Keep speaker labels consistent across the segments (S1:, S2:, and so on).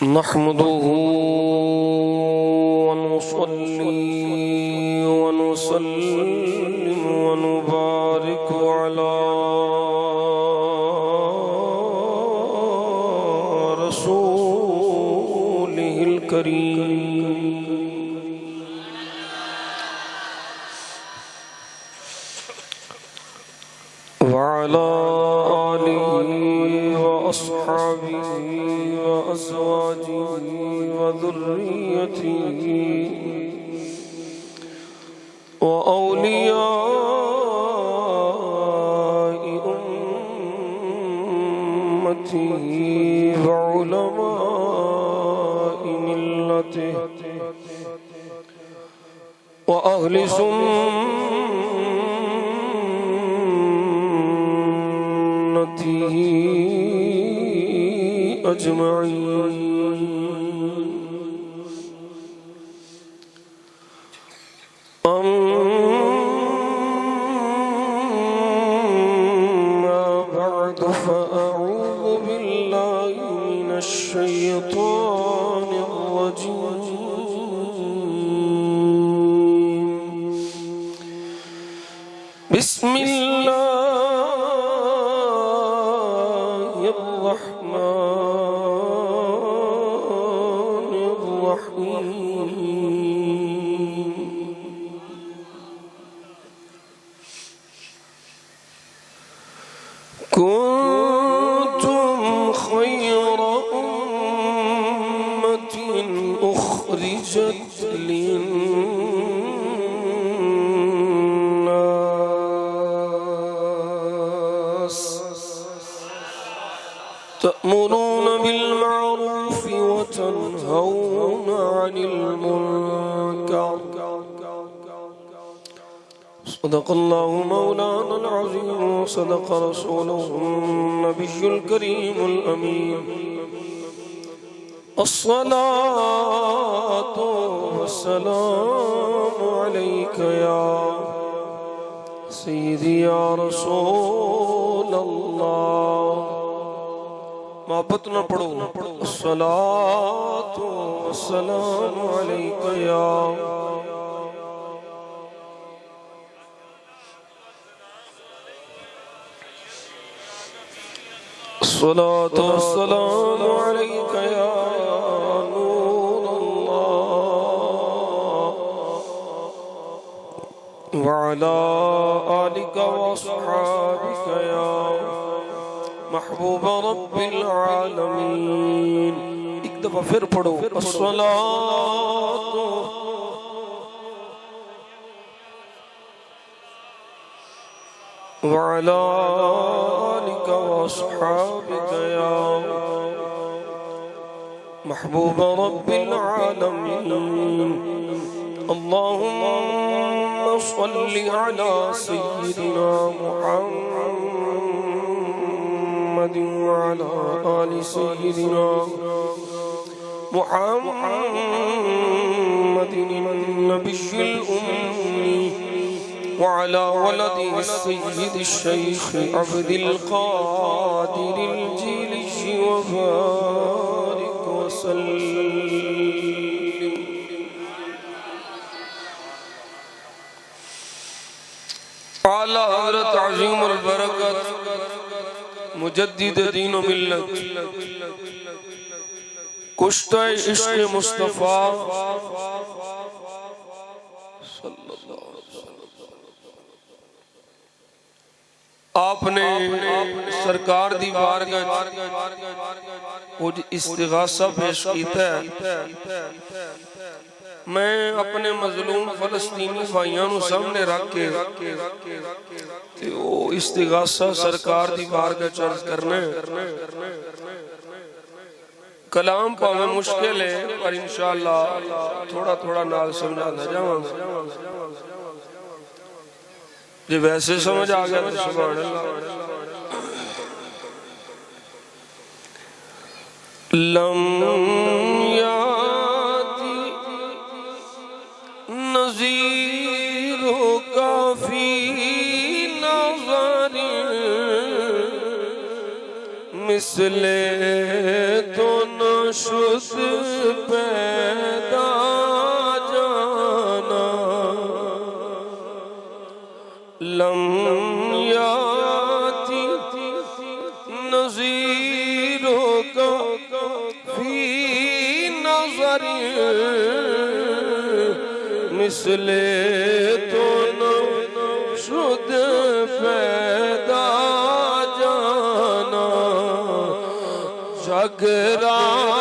S1: नहमदुहु व नुसल्ली व नुसल्लिमु व नुबारिकु अला रसूलिहिल करीम व अला आलिहि व अस्हाबिहि व अज़वाजिहि व ज़ुर्रिय्यतिहि व औलियाइ उम्मतिहि व उलमाइ मिल्लतिहि व अहलि सुन्नतिहि अजमईन। अम्मा बअद फ़अऊज़ु बिल्लाहि मिनश शैतानिर रजीम। बिस्मिल्लाहिर रहमानिर रहीम। कुन्तुम खैर उम्मतिन उखरिजत लिन्नास तअमुरून बिलमारूफ व तनहौन अनिल मुनकर। सदक़ल्लाहु मौलाना अज़ीम व सदक़ रसूलुहु नबियुल करीमुल अमीन। अस्सलातु वस्सलामु अलैका या सय्यदी या रसूलल्लाह। मोहब्बत न पढ़ो। अस्सलातु वस्सलामु अलैका या अस्सलातु वस्सलामु अलैका या नूरल्लाह व अला आलिका व अस्हाबिका या महबूब रब्बिल आलमीन। एक दफा फिर पढ़ो। अस्सलातु व अला आलिका व अस्हाबिका या महबूब रब्बिल आलमीन। अल्लाहुम्मा सल्लि अला सय्यिदिना मुहम्मद व अला आलि सय्यिदिना मुहम्मदिन नबिय्यिल उम्मी व अला वलदिहि सय्यिदि शैख़ अब्दिल क़ादिरिल जीली व बारिक व सल्लिम अला हज़रत अज़ीमुल बरकत मुजद्दिद दीन व मिल्लत कुश्ता इश्क़ मुस्तफ़ा आपने सरकार दी बारगाह कुछ इस्तिग़ासा पेश कीता है। मैं अपने मज़लूम फ़लस्तीनी भाइयों नूं सामने रख के ते ओ इस्तिग़ासा सरकार दी बारगाह च अर्ज़ करना है। कलाम भावें मुश्किल है पर इंशाअल्लाह थोड़ा थोड़ा नाल समझाता जावांगा। जे वैसे समझ आ गया तो सुभान अल्लाह। लम याति नज़ीरु काफ़ी नज़र मिसले तो न शुद्ध पैदा जाना लम याती नज़ीरों का फी नज़र मिसले तो न शुद्ध पैदा जाना जगराज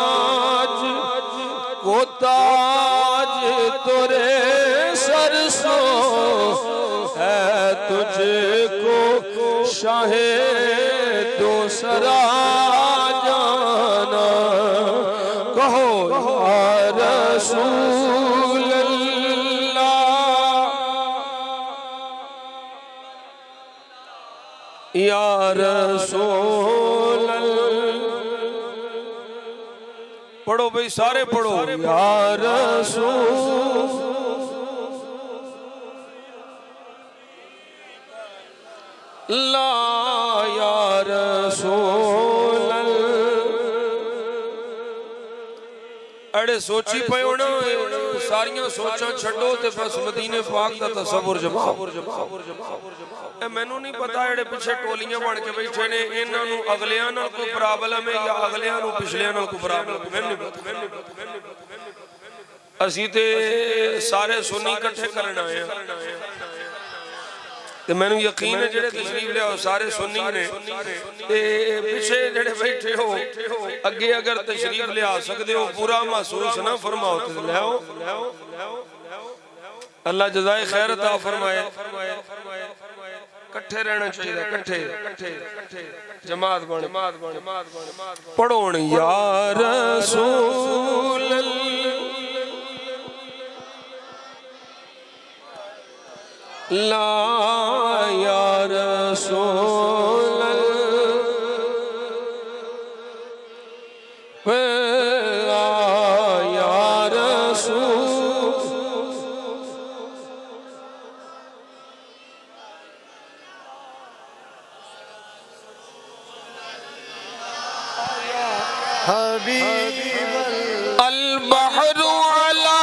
S1: को ताज तोरे सरसों है तुझको शाहे दूसरा जाना कहो या रसूल अल्लाह या रसूल पढ़ो भाई सारे पढ़ो या रसूल ला या रसूल अड़े सोची पे होना सारियां सोचां छड्डो ते बस मदीने पाक दा तसव्वुर जमाओ ए मैनू नहीं पता एड़े पिछे टोलियां बन के बैठे ने इन्हां नू अगलियां नाल कोई प्रॉब्लम है या अगलियां नू पिछलियां नाल कोई प्रॉब्लम मैनू नहीं पता असी ते सारे सुन्नी इकट्ठे करन आए हां ते मैनू यकीन है जेड़े तशरीफ लियाओ सारे सुन्नी ने ते पिछे जेड़े बैठे हो अगे अगर तशरीफ लिया सकदे हो पूरा महसूस ना फरमाओ ते लाओ अल्लाह जज़ाए खैर अता फरमाए इकट्ठे रहना चाहिए इकट्ठे जमात बन पढ़ो या रसूल ला या रसूल या रसूल हबीब अल बहरु अला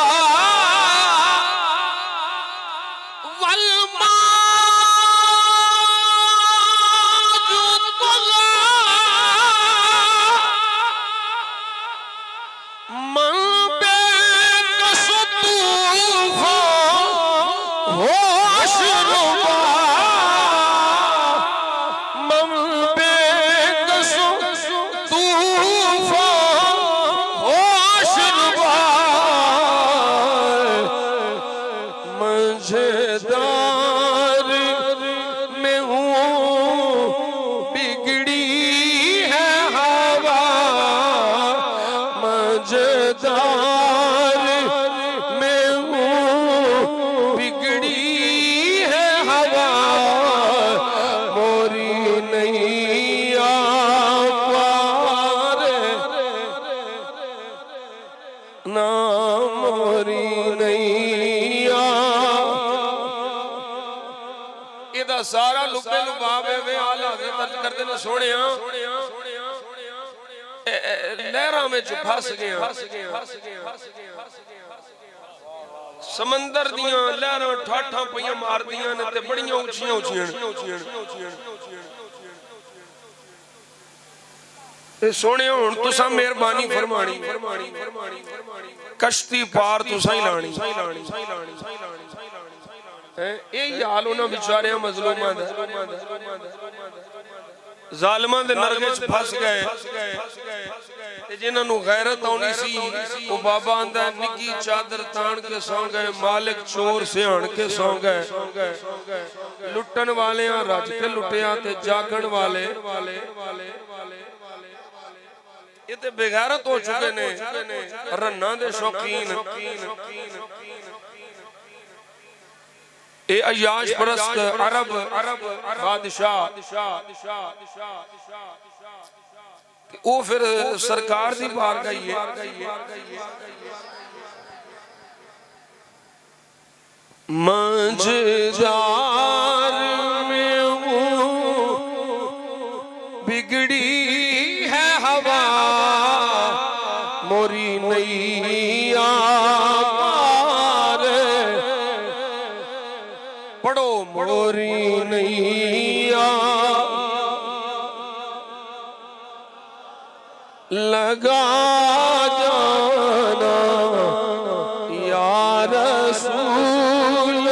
S1: सारा लुबे लुबावे वे आला दर्ज करते ने सोनिया लहरां में फस गया समंदर दियां लहरां ठाठां पईयां मारदियां ने ते बड़ियां ऊंचियां ऊंचियां ते सोनिया हुण तुसां मेहरबानी फरमानी कश्ती पार तुसां ही लानी यही हाल उन्हां बेचारियां मजलूमां दा जालिमां दे नरगे च फस गए ते जिन्हां नूं गैरत आउणी सी ओ बाबा आंदा निक्की चादर ताण के सौ गए मालिक चोर सिहाण के सौ गए लुटन वालियां रज के लुटिया ते जागण वाले ये ते बेगैरत हो चुके ने रन्ना दे शौकीन ए अयाश परस्त अरब बादशाह वो फिर सरकार दी बारगाह है मंझदार में हूँ बिगड़ी है हवा लगा जाना या रसूल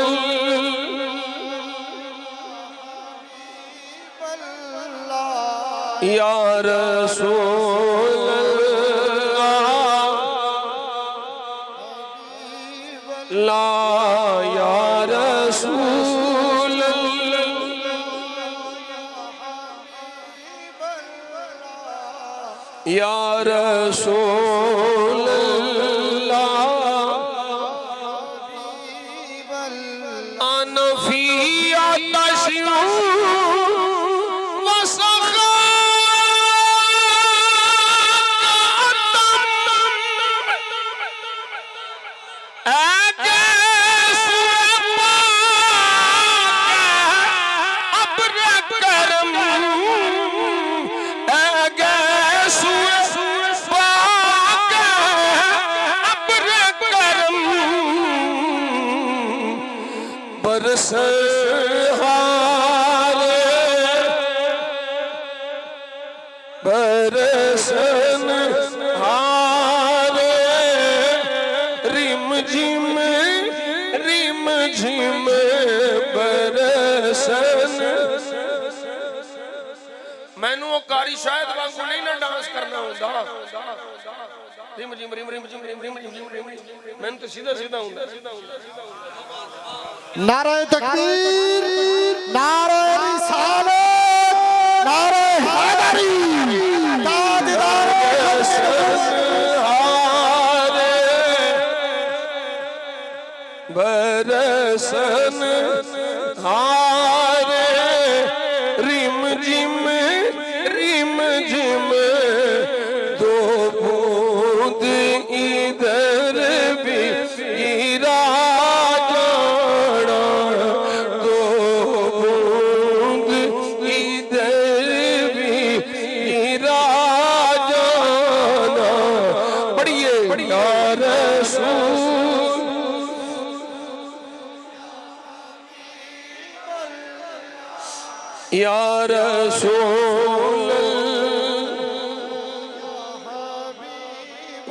S1: या रसूल ला या रसूल या रसूल अनफिया तशू बरस बरसन हारे रिम झिम बरसन। मैनू वो कारी शायद वांगू नहीं ना डांस करना होंदा रिम झिम मैनू तो सीधा सीधा होंदा।
S2: नारे तकबीर, नारे रिसालत, नारे हैदरी, ताजदारे
S1: बरसन हारे रिम झिम दो बूंद इधर भी गिरा या रसूल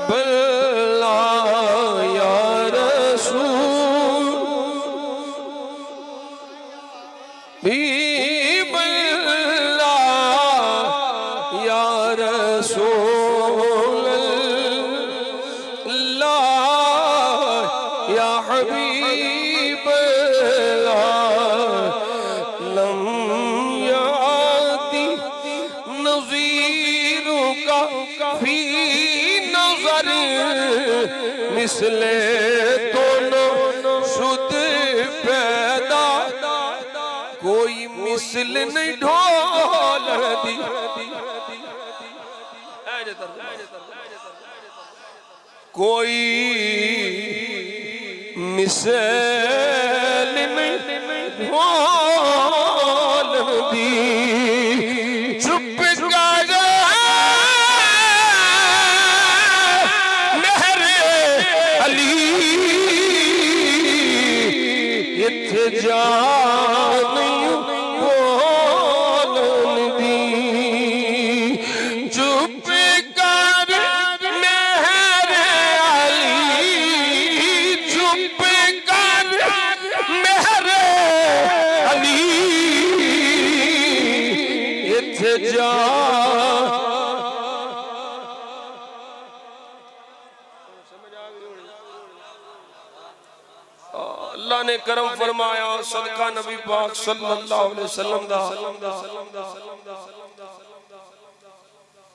S1: बल्ला या रसूल भी बल्ला या रसूल अल्लाह या हबीब मिसले दोनों शुद्ध पैदा कोई मिसल नहीं ढोल दी कोई मिसल नहीं ढोल दी। चुप कर जान बोलन दी चुप कर मेहर अली चुप कर मेहर अली इत्थे जा अल्लाह ने करम फरमाया सदका नबी पाक सल्लल्लाहु अलैहि वसल्लम दा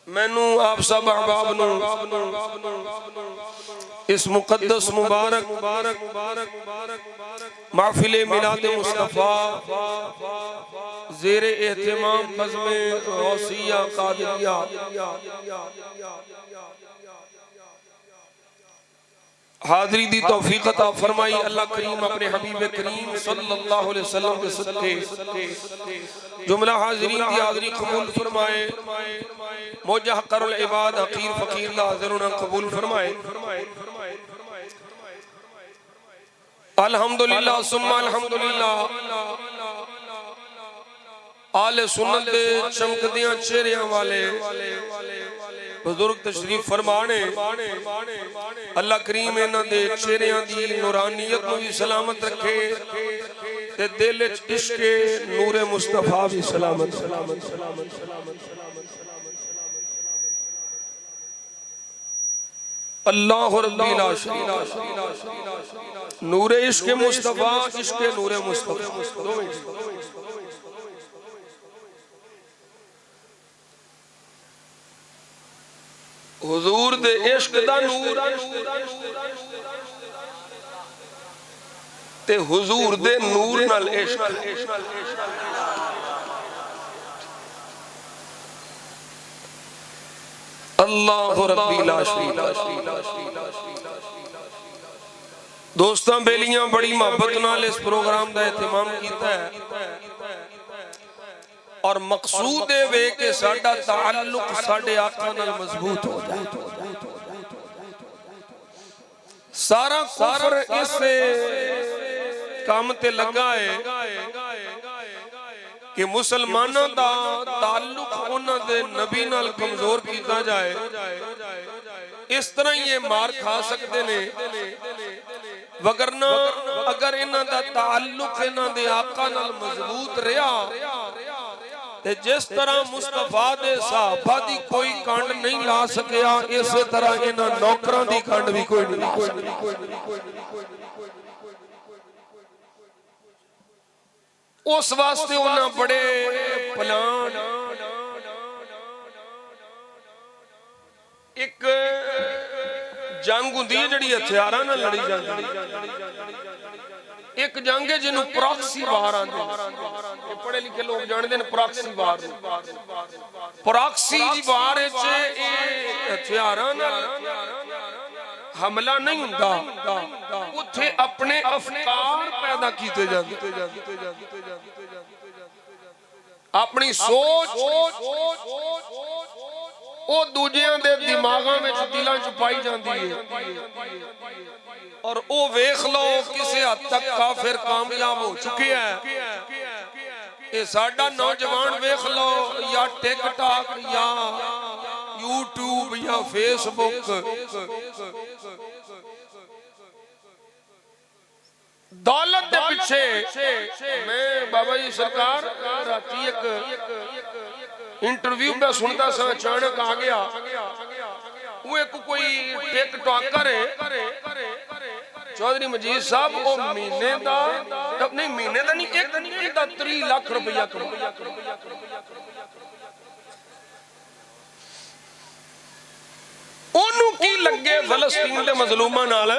S1: मैनू आप सब अहबाब नू इस मुकद्दस मुबारक महफिल मिलाद मुस्तफा ज़ेरे एहतिमाम बज़्म गौसिया कादिरिया हाज़री दी तौफीक अता फरमाई। अल्लाह करीम अपने हबीब करीम सल्लल्लाहु अलैहि वसल्लम के सदके जुमला हाज़रीन की हाज़री कबूल फरमाए। मौजा हक़रुल इबाद हक़ीर फ़कीर हाज़िरुन कबूल फरमाए। अल्हम्दुलिल्लाह सुम्मा अल्हम्दुलिल्लाह। आले सुन्नत दे चमकदियां चेहरियां वाले बुजुर्ग तशरीफ फरमाने अल्लाह करीम इन्हां दे चेहरियां दी नूरानियत नूं भी सलामत रखे ते दिल विच इश्क नूरे मुस्तफा भी सलामत अल्लाह रब्बिल आलमीन नूरे इश्क मुस्तफा इश्क नूरे मुस्तफा हुजूर दे इश्क दा नूर ते हुजूर दे नूर नाल इश्क अल्लाह रब्बिल आलमीन दोस्तां बेलियां बड़ी मोहब्बत नाल इस प्रोग्राम दा एहतमाम कीता है और मकसूद है वे कि साडा ताल्लुक साडे आका नाल मजबूत हो जाए सारा कुफर इस काम ते लगा है कि मुसलमानों दा ताल्लुक उन्हां दे नबी नाल कमजोर कीता जाए इस तरह ये मार खा सकते ने वगरना अगर इन्हां दा ताल्लुक इन्हां दे आका नाल मजबूत रहा ते जिस तरह मुस्तफा दे सहाबा दी कोई कंड नहीं ला सकिया इस तरह इन्हां नौकरां दी कंड भी कोई नहीं ला सकिया उस वास्ते उन्हें बड़े प्लान एक जंग हुंदी जिहड़ी हथियारां नाल लड़ी जांदी एक जंग है जिन्हों प्रॉक्सी वार आंदे ने पढ़े लिखे लोग जानते हैं प्रॉक्सी वार प्रॉक्सी वार विच हथियारां नाल हमला नहीं हुंदा उत्थे अपने अफकार पैदा कीते जांदे अपनी सोच वो दूजियां दे दिमागां विच दिलां च पाई जांदी है और वो वेख लो किसी हद तक काफिर कामयाब हो चुके हैं ये साडा नौजवान वेख लो या टिकटॉक या यूट्यूब या फेसबुक दौलत के पीछे मैं बाबा जी सरकार राती एक इंटरव्यू में सुनता सा अचानक आ गया वो एक कोई टिकटॉकर है चौधरी मजीद साहब वो महीने दा नहीं महीने दा नहीं एक 3 लाख रुपया कमाया ओनू की लगे फलस्तीन दे मजलूमां नाल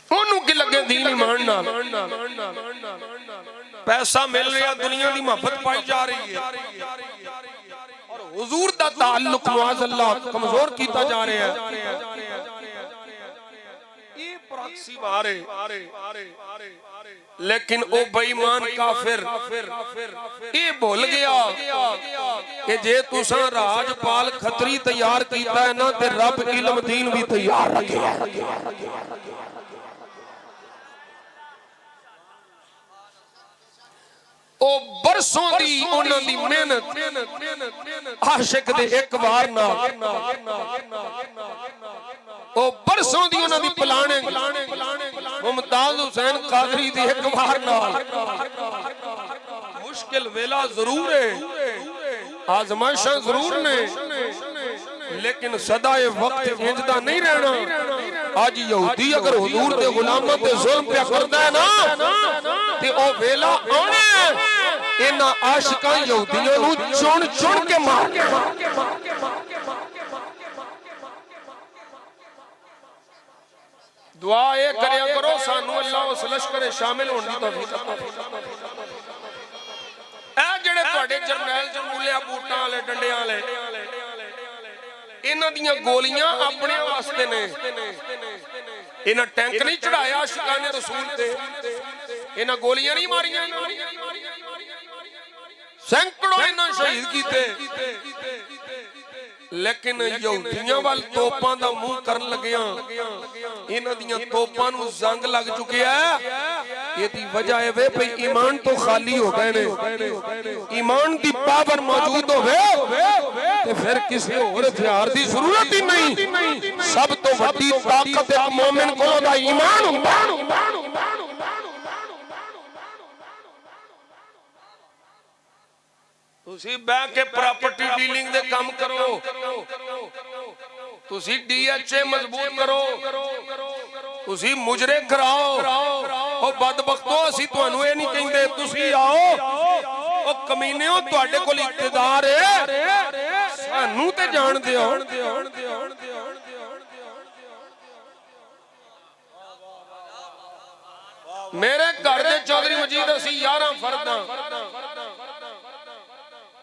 S1: ओनू की लगे दीन ईमान नाल पैसा मिल रहा दुनिया की मोहब्बत पाई जा रही है और हुजूर दा ताल्लुक मुअज़्ज़ल्लाह कमजोर कीता जा रहा है ये प्रॉक्सी वार है लेकिन ओ बेईमान काफिर ये भूल गया कि जे तुसां राजपाल खतरी तैयार कीता है ना ते रब इल्म दीन भी तैयार रखिया ओ बरसों दी उन्हां दी मेहनत आशिक दे एक बार नाल ओ बरसों दी उन्हां दी प्लानिंग मुमताज हुसैन कादरी दी एक बार नाल मुश्किल वेला जरूर है आजमाइशां जरूर ने लेकिन सदाए वक्त इंजदा नहीं रहना आज यहूदी अगर हुजूर दे गुलामां ते जुल्म पे करदा है ना ते ओ वेला आने इन्हां आशिकां यहूदियों नूं चुन चुन के मार दुआ ये करया करो सानू अल्लाह उस लश्कर शामिल होने की तौफीक अता फरमाए ए जेड़े तुहाडे जरनैल जमूलिया बूटां वाले डंडियां वाले इन्हां दियां गोलियां अपने वास्ते ने इन्हां टैंक नहीं चढ़ाया आशिकाने रसूल ते इन्हां गोलियां नहीं मारियां सैकड़ों इन्हां शहीद कीते लेकिन यहूदियां वाल तोपां दा मुंह करन लगियां इन्हां दियां तोपां नूं जंग लग चुकी है ਇਹਦੀ ਵਜ੍ਹਾ ਇਹ ਵੇ ਭਈ ਈਮਾਨ ਤੋਂ ਖਾਲੀ ਹੋ ਗਏ ਨੇ ਈਮਾਨ ਦੀ ਪਾਵਰ ਮੌਜੂਦ ਹੋਵੇ ਤੇ ਫਿਰ ਕਿਸੇ ਹੋਰ ਹਥਿਆਰ ਦੀ ਜ਼ਰੂਰਤ ਹੀ ਨਹੀਂ ਸਭ ਤੋਂ ਵੱਡੀ ਤਾਕਤ ਇੱਕ ਮੂਮਿਨ ਕੋਲ ਉਹਦਾ ਈਮਾਨ ਹੁੰਦਾ ਤੁਸੀਂ ਬਹਿ ਕੇ ਪ੍ਰਾਪਰਟੀ ਡੀਲਿੰਗ ਦੇ ਕੰਮ ਕਰੋ ਤੁਸੀਂ ਡੀਐਚਏ ਮਜ਼ਬੂਤ ਕਰੋ ਤੁਸੀਂ ਮੁਜਰੇ ਕਰਾਓ ਉਹ ਬਦਬਖਤੋ ਅਸੀਂ ਤੁਹਾਨੂੰ ਇਹ ਨਹੀਂ ਕਹਿੰਦੇ ਤੁਸੀਂ ਆਓ ਉਹ ਕਮੀਨਿਓ ਤੁਹਾਡੇ ਕੋਲ ਇਕਤਦਾਰ ਹੈ ਸਾਨੂੰ ਤੇ ਜਾਣ ਦਿਓ ਮੇਰੇ ਘਰ ਦੇ ਚੌਧਰੀ ਮਜੀਦ ਅਸੀਂ 11 ਫਰਦਾਂ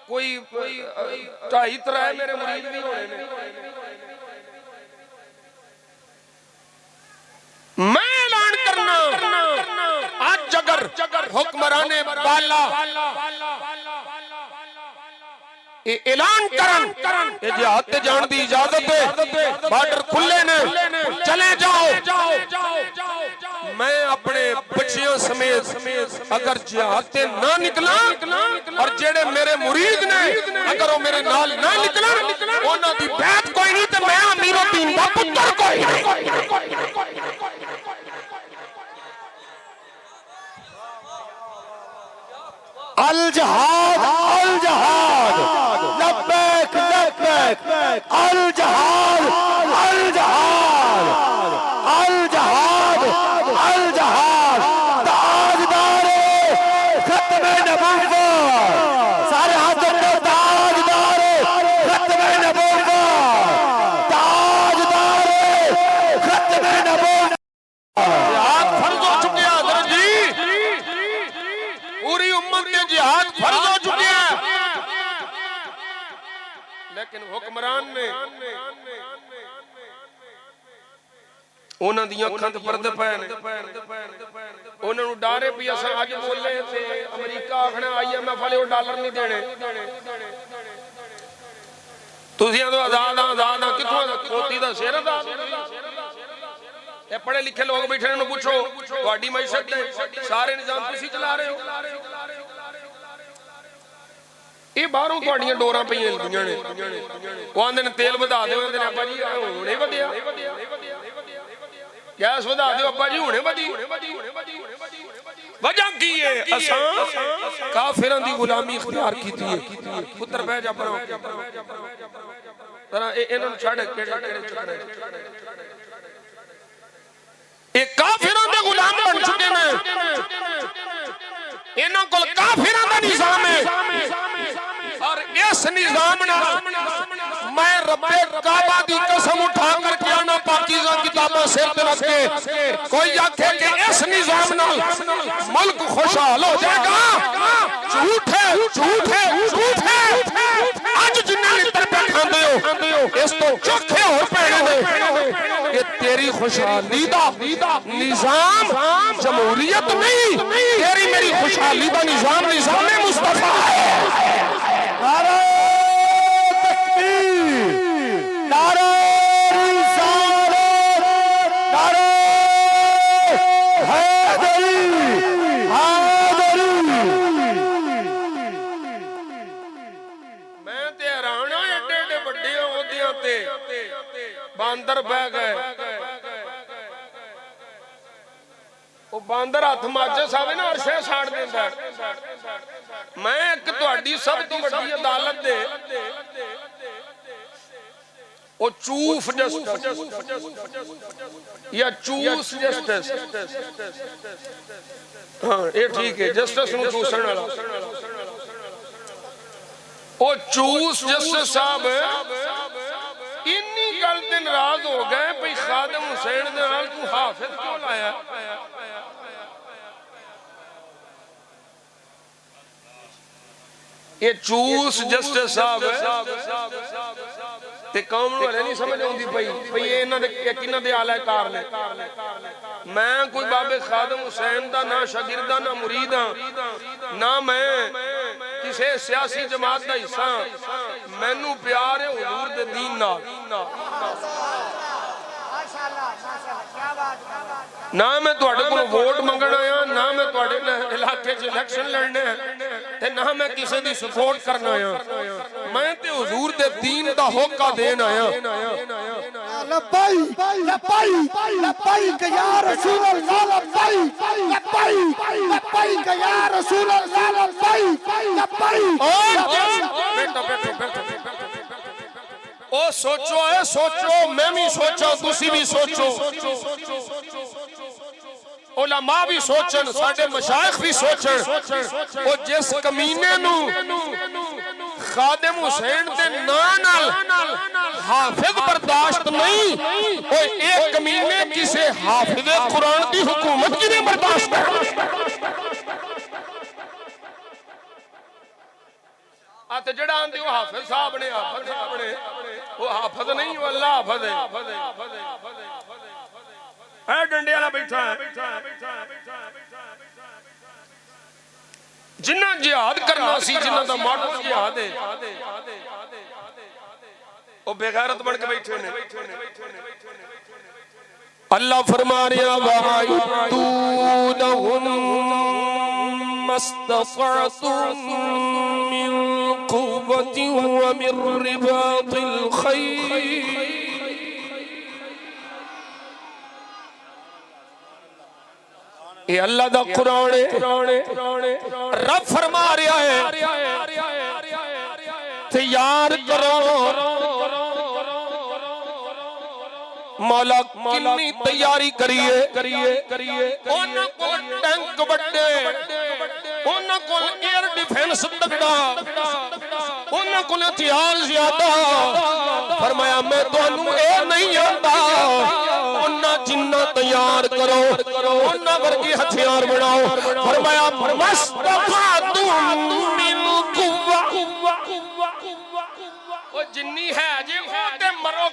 S1: कोई 2.5-3 मेरे मुरीद भी होने ने मैं ऐलान करना आज अगर हुक्मराने बाला ऐलान करन जिहाद ते जान दी इजाजत है बॉर्डर खुले ने चले जाओ मैं अपने बच्चियों समेत अगर जिहाद ते ना निकला और जेड़े मेरे मुरीद ने अगर वो मेरे नाल ना निकलन उन्हां दी बैत कोई नहीं ते मैं अमीरुद्दीन दा पुत्तर कोई नहीं
S2: अल जहाद लब्बैक लब्बैक अल जहाद ताजदार खत्म नबूवत सारे हाथ में ताजदार खत्म नबूवत ताजदार खत्म नबूवत
S1: जिहाद फर्ज हो चुके हैं हजरत जी पूरी उम्मत के जिहाद फर्ज हो चुके हैं लेकिन हुक्मरान ने ਉਹਨਾਂ ਦੀਆਂ ਅੱਖਾਂ ਤੇ ਪਰਦੇ ਪਏ ਨੇ ਉਹਨਾਂ ਨੂੰ ਡਰ ਹੈ ਵੀ ਅਸਾਂ ਅੱਜ ਬੋਲੇ ਤੇ ਅਮਰੀਕਾ ਆਖਣਾ ਆਈਐਮਐਫ ਵਾਲੇ ਉਹ ਡਾਲਰ ਨਹੀਂ ਦੇਣੇ ਤੁਸੀਂ ਆਦੋ ਆਜ਼ਾਦ ਕਿੱਥੋਂ ਖੋਤੀ ਦਾ ਸਿਰ ਦਾ ਇਹ ਪੜ੍ਹੇ ਲਿਖੇ ਲੋਕ ਬੈਠੇ ਨੇ ਨੂੰ ਪੁੱਛੋ ਤੁਹਾਡੀ ਮੈਸ਼ਤ ਦੇ ਸਾਰੇ ਨਿਜ਼ਾਮ ਤੁਸੀਂ ਚਲਾ ਰਹੇ ਹੋ ਇਹ ਬਾਹਰੋਂ ਤੁਹਾਡੀਆਂ ਡੋਰਾਂ ਪਈਆਂ ਹੁੰਦੀਆਂ ਨੇ ਉਹ ਆਂਦੇ ਨੇ ਤੇਲ ਵਧਾ ਦਿਓ ਆਂਦੇ ਨੇ ਅੱਬਾ ਜੀ ਹੁਣੇ ਵਧਿਆ गैस वधा दो अब्बा जी हुणे वधी वजह की है असां काफिरां दी गुलामी इख्तियार कीती है पुत्र बह जा परो तरा इन्हां नु छड़ केड़े चक्कर ए काफिरां दे गुलाम बन चुके ने इन्हां कोल काफिरां दा निजाम है और इस निजाम नाल मैं रब्बे काबा दी कसम उठा कर के आना पाकीज़ा किताबां सिर ते रख के कोई आखे कि इस निजाम नाल मुल्क खुशहाल हो जाएगा झूठ है आज जिन्ने लित्र पे खांदे हो इस तो चोखे होर पैणे ने कि तेरी खुशहाली दा निजाम जमहूरियत नहीं तेरी मेरी खुशहाली दा निजाम मुस्तफा है बांदर बह गए वो बांदर हथ माचिस आवे ना अरशे साड़ देंदा मैं एक तुहाडी सब तो बड़ी अदालत दे वो चूफ जस्टिस या चूस जस्टिस हां ये ठीक है जस्टिस नु चूसण वाला वो चूस जस्टिस साहब इन्नी गल ते नाराज हो गए भाई खादिम हुसैन दे नाल तू हाफिज क्यों लाया ये चूस जस्टिस साहब ते कौम नूं हले नहीं समझ आउंदी पई भई ये इन्हां दे किन्हां दे आलाकार ने मैं कोई बाबे खादिम हुसैन दा ना शागिर्द दा ना मुरीद ना मैं किसी सियासी जमात का हिस्सा मैनू प्यार है हुजूर दे दीन नाल ना मैं तुहाडे कोलों वोट मंगण आया, ना मैं तुहाडे इलाके च इलेक्शन लड़ने ते ना मैं किसी दी सपोर्ट करना आया। मैं ते हुजूर दे दीन दा होका देन आया।
S2: लब्बैक लब्बैक लब्बैक या रसूल अल्लाह, लब्बैक लब्बैक लब्बैक या रसूल अल्लाह, लब्बैक लब्बैक।
S1: बैठो बैठो बैठो। ओ सोचो है, सोचो, मैं भी सोचा, तुसी भी सोचो, उलमा भी सोचन, साडे मशाइख भी सोचन। ओ जिस कमीने नू खादिम हुसैन दे नाम नाल हाफिज बर्दाश्त नहीं, ओ एक कमीने किसे हाफिज कुरान दी हुकूमत किने बर्दाश्त है? ते जेड़ा आंदे ओ हाफिज साहब ने, हाफिज साहब ने, वो हाफिज नहीं, वो अल्लाह हाफिज है। है डंडे वाला बैठा है। जिन्ना जिहाद करना सी, जिन्ना दा माटो जिहाद है, ओ बेगैरत बन के बैठे ने। अल्लाह फरमा रहा वाइतूनहुम मस्ततअतुम मिन कुव्वतिन व मिन रिबातिल खैल। ये अल्लाह दा कुरान है। रब फरमा रहा है तैयार करो। मौला कितनी तैयारी करिए। उन्हां कोल टैंक बड़े, उन्हां कोल एयर डिफेंस तगड़ा, उन्हां कोल हथियार ज्यादा। फरमाया मैं तुहानू ए नहीं आंदा, उन्हां जिन्ना तैयार करो उन्हां वर्गे हथियार बनाओ। फरमाया मस्तफातुम मिन कुव्वा, ओ जिन्नी है जे ओ ते मरो।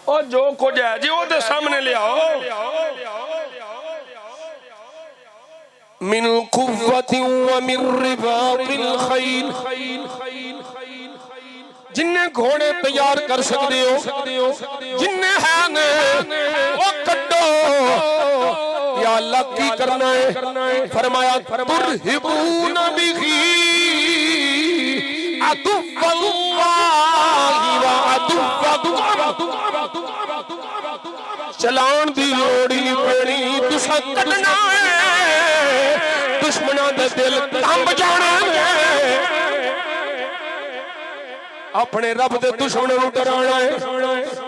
S1: और जो कुछ है जी वो सामने ले आओ। मिन कुव्वतिन व मिन रिबातिल खैल, जिन्ने घोड़े तैयार कर सकते हो, जिन्ने है ने वो कड्डो। या अल्लाह की करना है? फरमाया तुरहिबून बिही अदुव्वल्लाहि व अदुव्वकुम। चलान दी लोड़ नहीं पैनी, तुसा कटना है दुश्मनां दे दिल कंब जाने। अपने रब दे दुश्मनां नूं डराना है,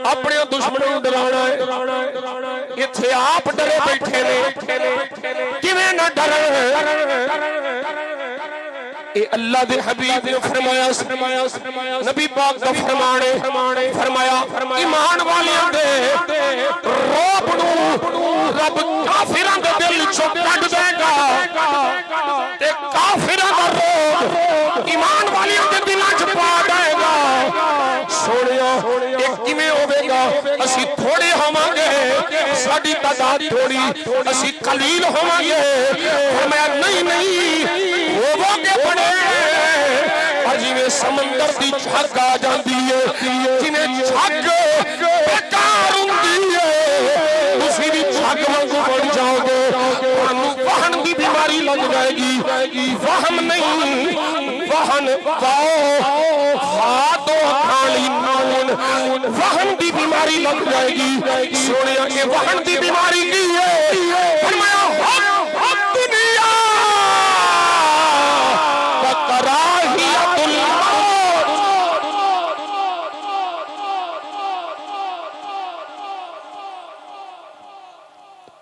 S1: अपने दुश्मनां नूं डराना है। इत्थे आप डरे बैठे ने, किवें ना डरे। ए अल्लाह दे हबीब ने फरमाया, नबी पाक दा फरमाया ईमान वालियां दे रोब नूं रब काफिरां दे दिल चों कढ देगा, ते काफिरां दा रोब ईमान वालियां दे दिलां च पा देगा। सोनिया एक किवें होवेगा? असी थोड़े होवांगे, साडी तादाद थोड़ी, असी कलील होवांगे। फरमाया नहीं होवोगे बड़े। जिवें समंदर दी झग आ जाती है, जिवें झग बेकार हुंदी है, उसी दी झग वांगू बन जाओगे। तुहानू वहन दी बीमारी लग जाएगी। वहम नहीं, वहन पाओ हाथों खाली नून, वहन दी बीमारी लग जाएगी। सोने के वहन दी बीमारी की है? फरमाया दुनिया कराहियतुल मौत।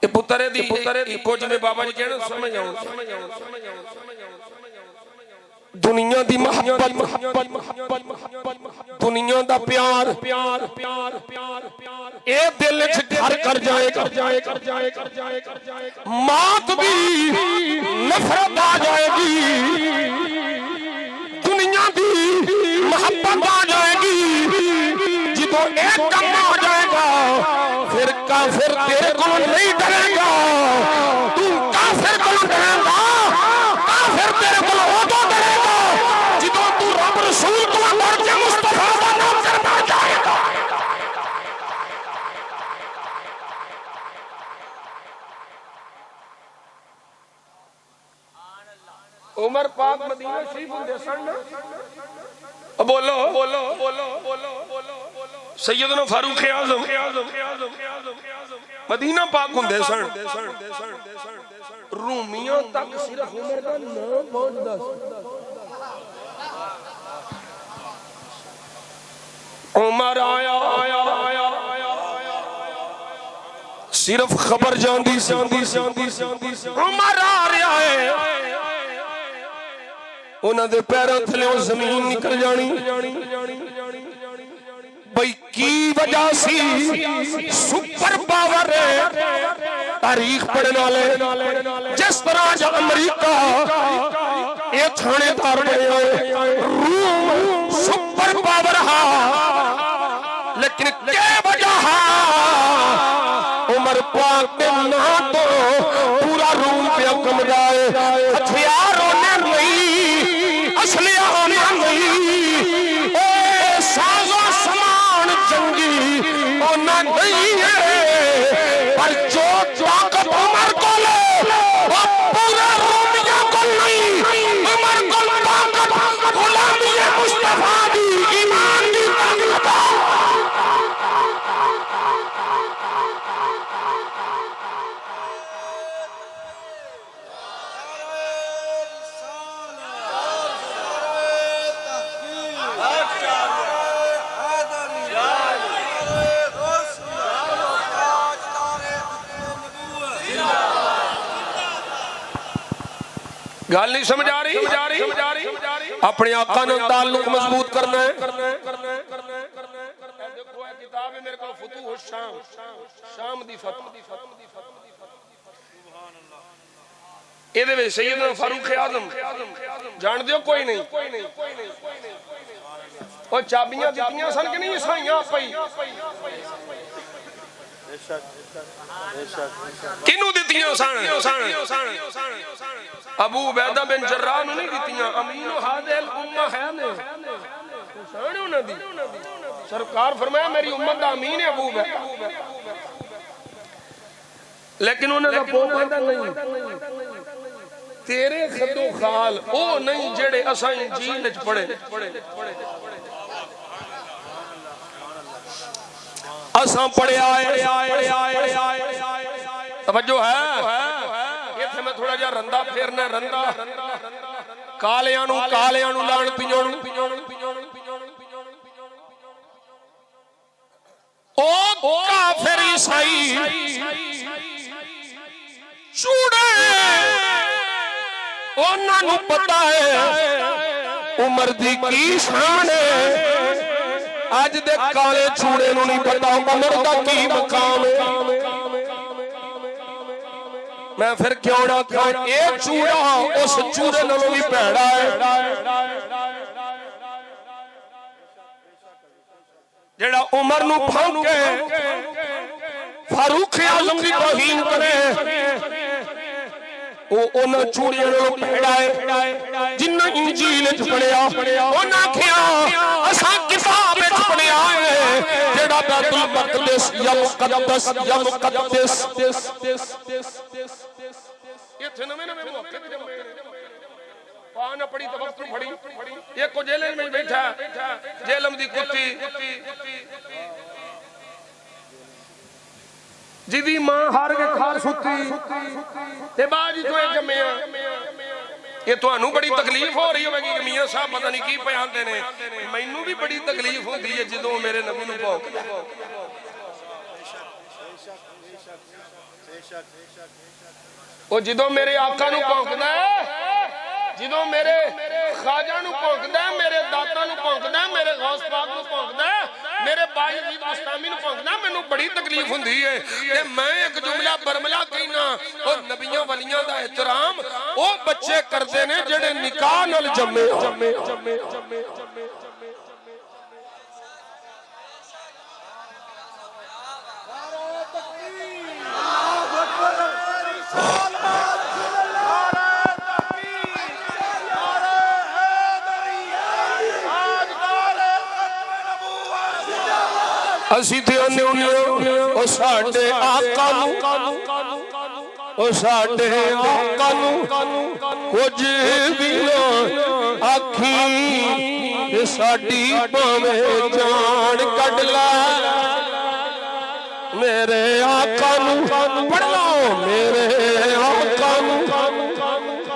S1: ये पुत्रे दी कुछ ने बाबा जी कहना समझ आओ। दुनिया दी मोहब्बत, दुनिया दा प्यार ए दिल च घर कर जाएगा। मौत दी नफरत आ जाएगी, दुनिया दी मोहब्बत आ जाएगी। जो एक कम हो जाएगा फिर काफिर तेरे को नहीं डरेगा, तू काफिर को डरेगा। काफिर तेरे को उदो डरेगा उमर पाक मदीना शरीफ हुंदे सन ना बोलो बोलो बोलो बोलो बोलो सैयदना फारूक आज़म मदीना पाक हुंदे सन रूमियों तक सिर्फ उमर का नाम पहुंचदा उमर आया आया आया सिर्फ खबर जांदी उमर आ रहा है उन्होंने पैरों थल्लों जमीन निकल जानी भाई की वजह सी सुपर पावर तारीख पढ़ने वाले जिस तरह जब अमरीका ये थानेदार बने रूम सुपर पावर हा लेकिन क्या वजह उमर पाक ने ना तो पूरा रूम पे कम जाए हथियारों ने नहीं असलिया होने नहीं साजो समान जंगी होना नहीं है पर जो ताकत उमर को ले वो पूरा रोमिया को नहीं उमर को ताकत गुलामी मुस्तफा दी ईमान दी ताकत गल नहीं समझ आ रही अपने आका नाल ताल्लुक मजबूत करना है देखो ये किताब है मेरे को फुतूह शाम शाम दी फतह ਇਹਦੇ ਵਿੱਚ सैयदना फारूक आजम जान दियो कोई नहीं ਉਹ ਚਾਬੀਆਂ ਦਿੱਤੀਆਂ ਸਨ ਕਿ ਨਹੀਂ ਈਸਾਈਆਂ ਆਪੇ ਹੀ ਕਿਨੂੰ ਦਿੱਤੀਆਂ ਸਨ अबू उबैदा बिन जर्राह नु नहीं दित्तियां अमीन हादिल उम्मा है ने शान उन्हां दी सरकार फरमाया मेरी उम्मत दा अमीन है अबू उबैदा लेकिन उन्हां दा पोता नहीं तेरे खदो खाल ओ नहीं जेड़े असां इंजील विच पढ़े असां पढ़िया तवज्जो है मैं थोड़ा जा रंदा फेरना रंदा कालियां नु लाण पियों ओ काफिर ईसाई चूड़े उन्हां नु पता है उमर दी की शान है अज दे काले चूड़े नु नहीं पता उमर दा की मकाम है मैं फिर क्यों ना कहूं एक चूड़ा उस चूड़े नालों भी भैड़ा है जेड़ा उमर नु फौके फारूक आजम दी तौहीन करे ओ ओना चूड़ियां नालों भैड़ा है जिन्ना इंजील विच पढ़िया ओना आखिया असां किताब विच पढ़िया है जेड़ा बैतुल मक़दिस या मुक़द्दस इत्थे नवे मौके ते जम्मे पान पड़ी तो वक्त फड़ी एक को जेल में बैठा जेलम दी कुत्ती जिदी मां हार के खार सुती ते बाजी तो जम्मिया ये तुहानू बड़ी तकलीफ हो रही होगी कि मियां साहब पता नहीं की पयानते ने मैनू भी बड़ी तकलीफ होती है जदों मेरे नबी नू भौंकदा ओ जदों मेरे आका नू भौंकदा जदों मेरे खाजा नू भौंकदा मेरे दाता नू भौंकदा मेरे गौस पाक नू भौंकदा मेरे बायजीद मुस्तामी नू भौंकदा मैनू बड़ी तकलीफ हुंदी है ते मैं एक जुमला बरमला कहना ओ नबियां वलियां दा एहतराम ओ बच्चे करदे ने जेड़े निकाह नाल जम्मे असी ते आने ओ साडे आका नू ओ ओ साडे आका नू कुछ भी ना आखी ते साडी भावे जान कढ ला मेरे आका नू पढ़ लो मेरे आका नू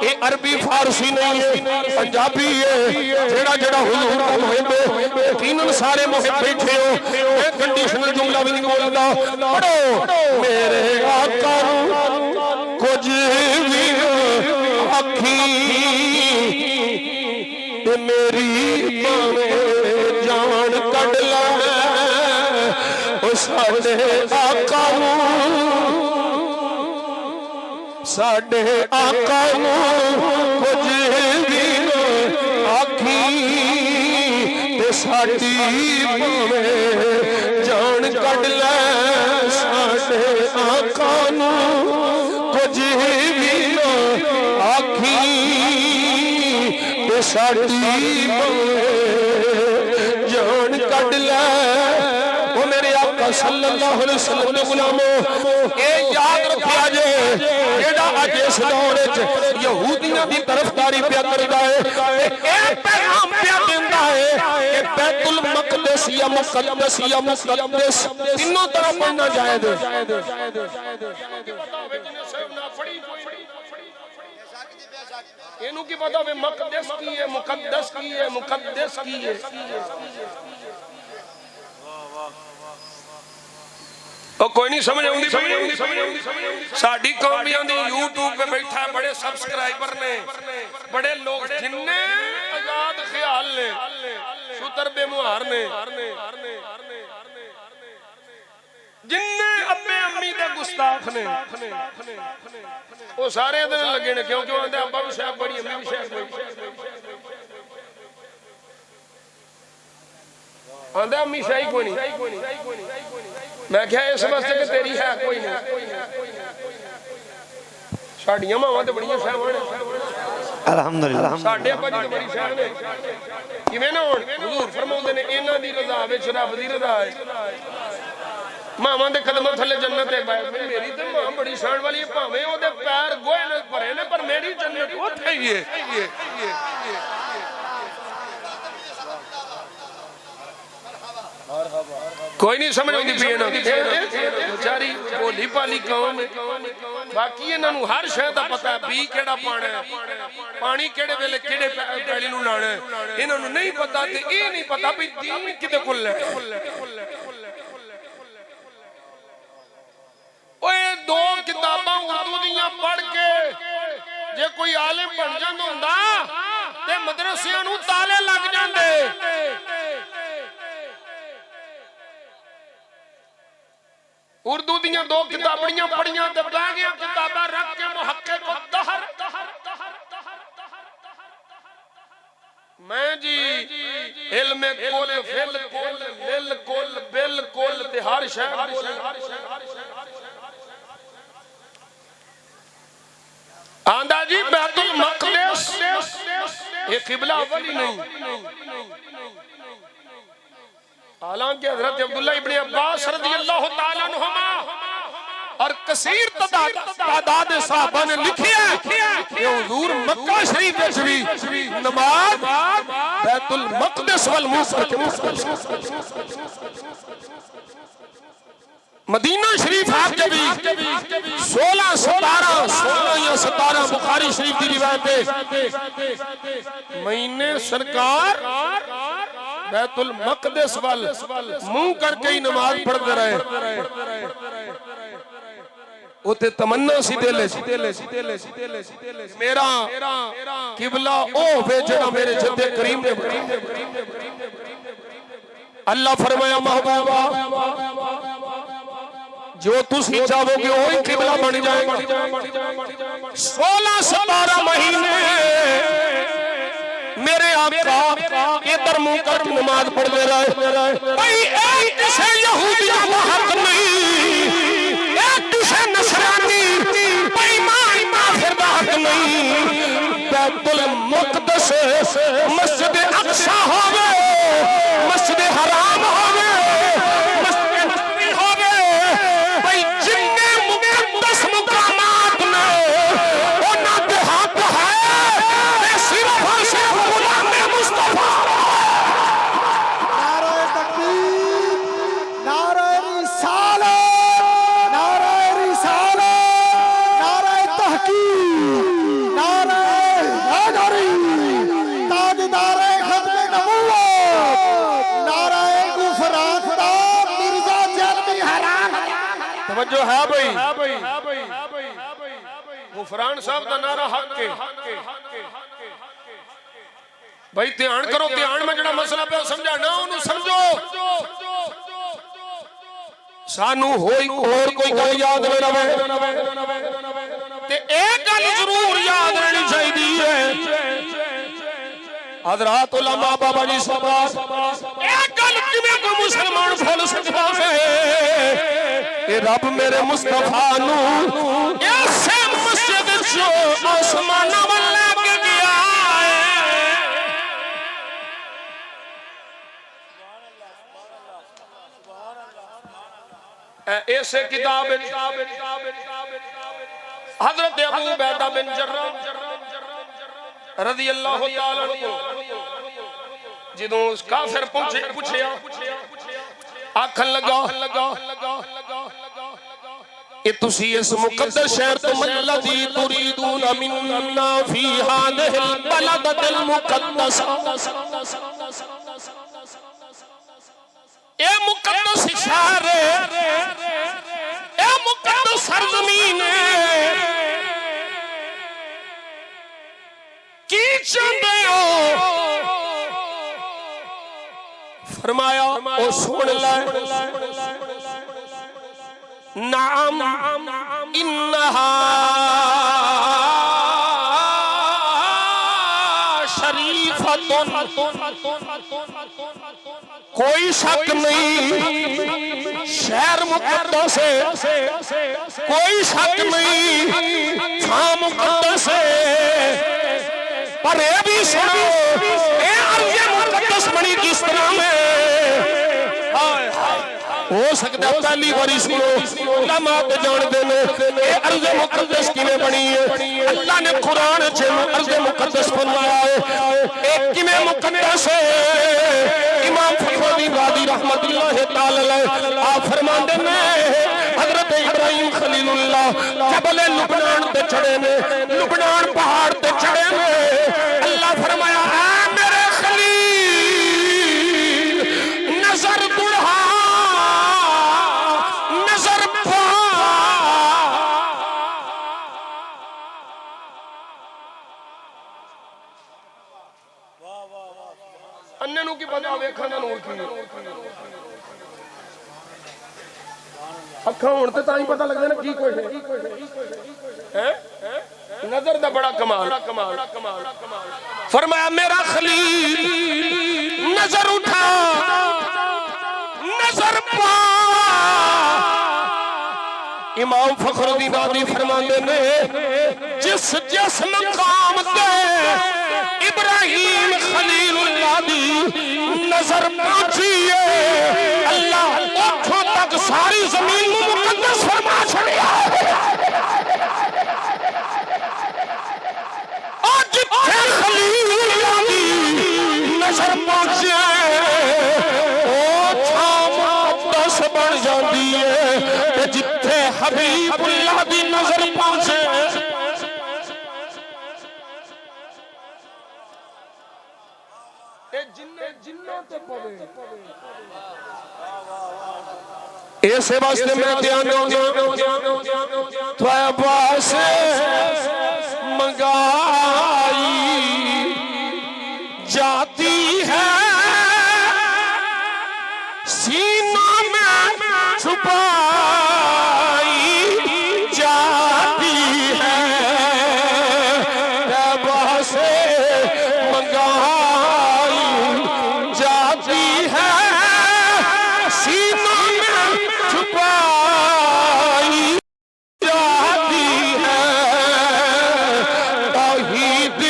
S1: ये अरबी फारसी नहीं है पंजाबी है जेड़ा जेड़ा हुजूर दा मुहिब है यकीनन सारे मुहिब बैठे हो ये कंडीशनल जुमला भी नहीं बोलदा पढ़ो मेरे आका नू कुछ भी आखी ते मेरी भावे जान कढ ला साडे आका नू साडे आका नू कुछ भी ना आखी ते साडी भावे जान कढ ले साडे आका नू कुछ भी ना आखी ते साडी भावे जान कढ ले सल्लल्लाहु अलैहि वसल्लम ने गुलामो ए याद रखिया जे जेड़ा अज इस दौर विच यहूदियों दी तरफदारी पे करदा है ए पैगाम पे देंदा है कि बैतुल मक़दस या मुक़द्दस तीनों तरफ पढ़ना जायज इनु की पता वे मक़दस की है मुक़द्दस की है मुक़द्दस की है कोई नहीं समझ आउंदी साडी कौम भी आंदी यूट्यूब पे बैठा है बड़े सब्सक्राइबर ने बड़े लोग जिन्ने आजाद ख्याल ने शुतर बेमुहार ने जिन्ने अब्बे अम्मी दे गुस्ताख ने वो सारे दिन लगे ने क्योंकि आंदे अब्बा भी शायद बड़ी अम्मी भी शायद आंदा अम्मी शाही कोई नहीं मैं क्या इस वास्ते कि तेरी है कोई नहीं साडियां मावां ते बड़ियां शाहवान अल्हम्दुलिल्लाह साडे अब्बा जी ते बड़ी शाह ने किवें ना हुण हुजूर फरमाउंदे ने इन्हां दी रज़ा विच रब दी रज़ा है मावां दे कदमां थल्ले जन्नत है मेरी ते मां बड़ी शान वाली है भावें ओदे पैर गोहे ने भरे ने पर मेरी जन्नत उत्थे ही है कोई नहीं समझ आती पी बेचारी भोली भाली कौम बाकी इन्हों हर शह का पता है बी केड़ा पाना है पानी केड़े वेले केड़े पैली नूं लाना है इन्हों नहीं पता ते ये नहीं पता भी दीन किदे कोल है ओए दो किताबां उर्दू दियां पढ़ के जे कोई आलिम बन जांदा हुंदा ते मदरसियां नूं ताले लग जांदे उर्दू दियां दो किताबड़ियां पढ़ियां ते बह गया किताबां रख के मुहक्किक दहर मैं जी इल्म कुल फिल कुल लिल कुल बिल कुल ते हर शय आंदा जी बैतुल मक़दस ये किबला अव्वल ही नहीं हालांकि हजरत अब्दुल्ला इब्ने अब्बास रज़ियल्लाहु ताला अन्हुमा और कसीर तादाद सहाबा ने लिखिया कि हुजूर मक्का शरीफ विच भी नमाज बैतुल मक़दस वल मदीना शरीफ आप जब 16 या 17 बुखारी शरीफ की रिवायत है महीने सरकार बैतुल मक़दस वल मुंह करके ही नमाज पढ़ते रहे उते तमन्ना सी दिल मेरा किबला ओ वे जेड़ा मेरे जद्दे करीम ने अल्लाह फरमाया महबूबा जो तुसी चाहोगे वही किबला बन जाएगा 16-17 महीने मेरे आका इधर मुंह करके नमाज पढ़ते रहे भाई एक किसी यहूदिया का हक नहीं एक किसी नसरानी बेईमान काफिर का हक नहीं बैतुल मुक़द्दस मस्जिद अक़सा होवे मस्जिद हराम होवे मस्जिद नबवी होवे भाई जिन्ने मुक़द्दस मुकामात ने तवज्जो है भाई गुफरान साहब का नारा हक के भाई ध्यान करो ध्यान में जड़ा मसला पे समझाना उन्होंने समझो सानू होई और कोई गल याद न रहे ते एक गल जरूर याद रहनी चाहिए है हजरात उलमा बाबा जी सरदार एक गल किवें कोई मुसलमान भूल सकता है कि रब मेरे मुस्तफा नू ऐसे मस्जिद जो आसमान वाल लेके गया है ऐसे किताब हजरत अबू उबैदा बिन जर्राह रज़ी अल्लाह तआला अन्हु ਜਦੋਂ ਉਸ ਕਾਫਰ ਪੁੱਛਿਆ ਆਖਣ ਲੱਗਾ ਇਹ ਤੁਸੀਂ ਇਸ ਮੁਕੱਦਸ ਸ਼ਹਿਰ ਤੋਂ ਮੱਲਦੀ ਤੁਰੀਦੂਨ ਮਿੰਨਾ ਫੀ ਹਾਦਿਲ ਬਲਦਤਿਲ ਮੁਕੱਦਸ ਇਹ ਮੁਕੱਦਸ ਸ਼ਹਿਰ ਇਹ ਮੁਕੱਦਸ सरजमीन की चाहते हो फरमाया ओ सुन ले नाम इन्नहा शरीफतुन कोई शक नहीं शहर मुकद्दस है कोई शक नहीं थां मुकद्दस है पर ये भी सुनो ये अर्ज़ मुकद्दस बनी किस तरह में हो सकता है पहली बारी सुनो उलमा ते जानते ने ये अर्ज़ मुकद्दस किवें बनी है अल्लाह ने कुरान च अर्ज़ मुकद्दस फरमाया है एक किवें मुकद्दस है इमाम फखरुद्दीन राज़ी रहमतुल्लाह तआला अलैह आप फरमाते ने हजरत इब्राहिम खलीलुल्लाह जबल लुबनान ते चढ़े ने लुबनान पहाड़ ते चढ़े ने अल्लाह फरमाया ऐ मेरे खलील नजर दुढ़ा नजर पा अन्ने नु की पता वेखण नु की अखा होने तां ही पता लगदा ना की कोई है नजर दा बड़ा कमाल फरमाया मेरा खलील नजर उठा नजर पा इमाम फखरुद्दीन राज़ी फरमाते ने जिस जिस मकाम ते इब्राहिम खलीलुल्लाह दी नजर पहुंची है अल्लाह उठों तक सारी जमीन को मुकद्दस फरमा छड़िया और जिथे खलीलुल्लाह दी नजर पहुंचे ओ थां मुकद्दस बन जाती है ते जिथे हबीबुल्लाह दी नजर पहुंचे ऐसे वास्ते मैं ध्यान त्वबा से मंगाई जाती है सीना में छुपाई जाती है त्वबा से मंगाई जाती है सीना में छुपाई जाती है तौहीद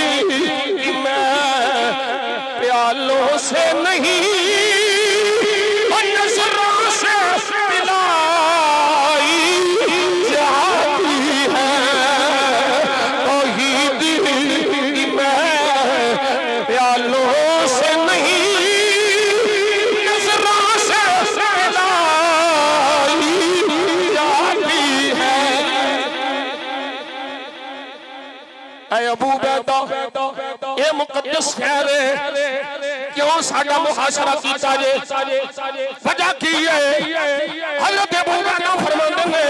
S1: में प्यालों से नहीं नज़रों से पिलाई जाती है तौहीद में प्यालों से नहीं नज़रों से पिलाई जाती है ऐ अबू उबैदा ये मुकद्दस शहर है
S3: क्यों साडा मुहाशरा कीता जे वजह की है हजरत अबू बैदा फरमांदे ने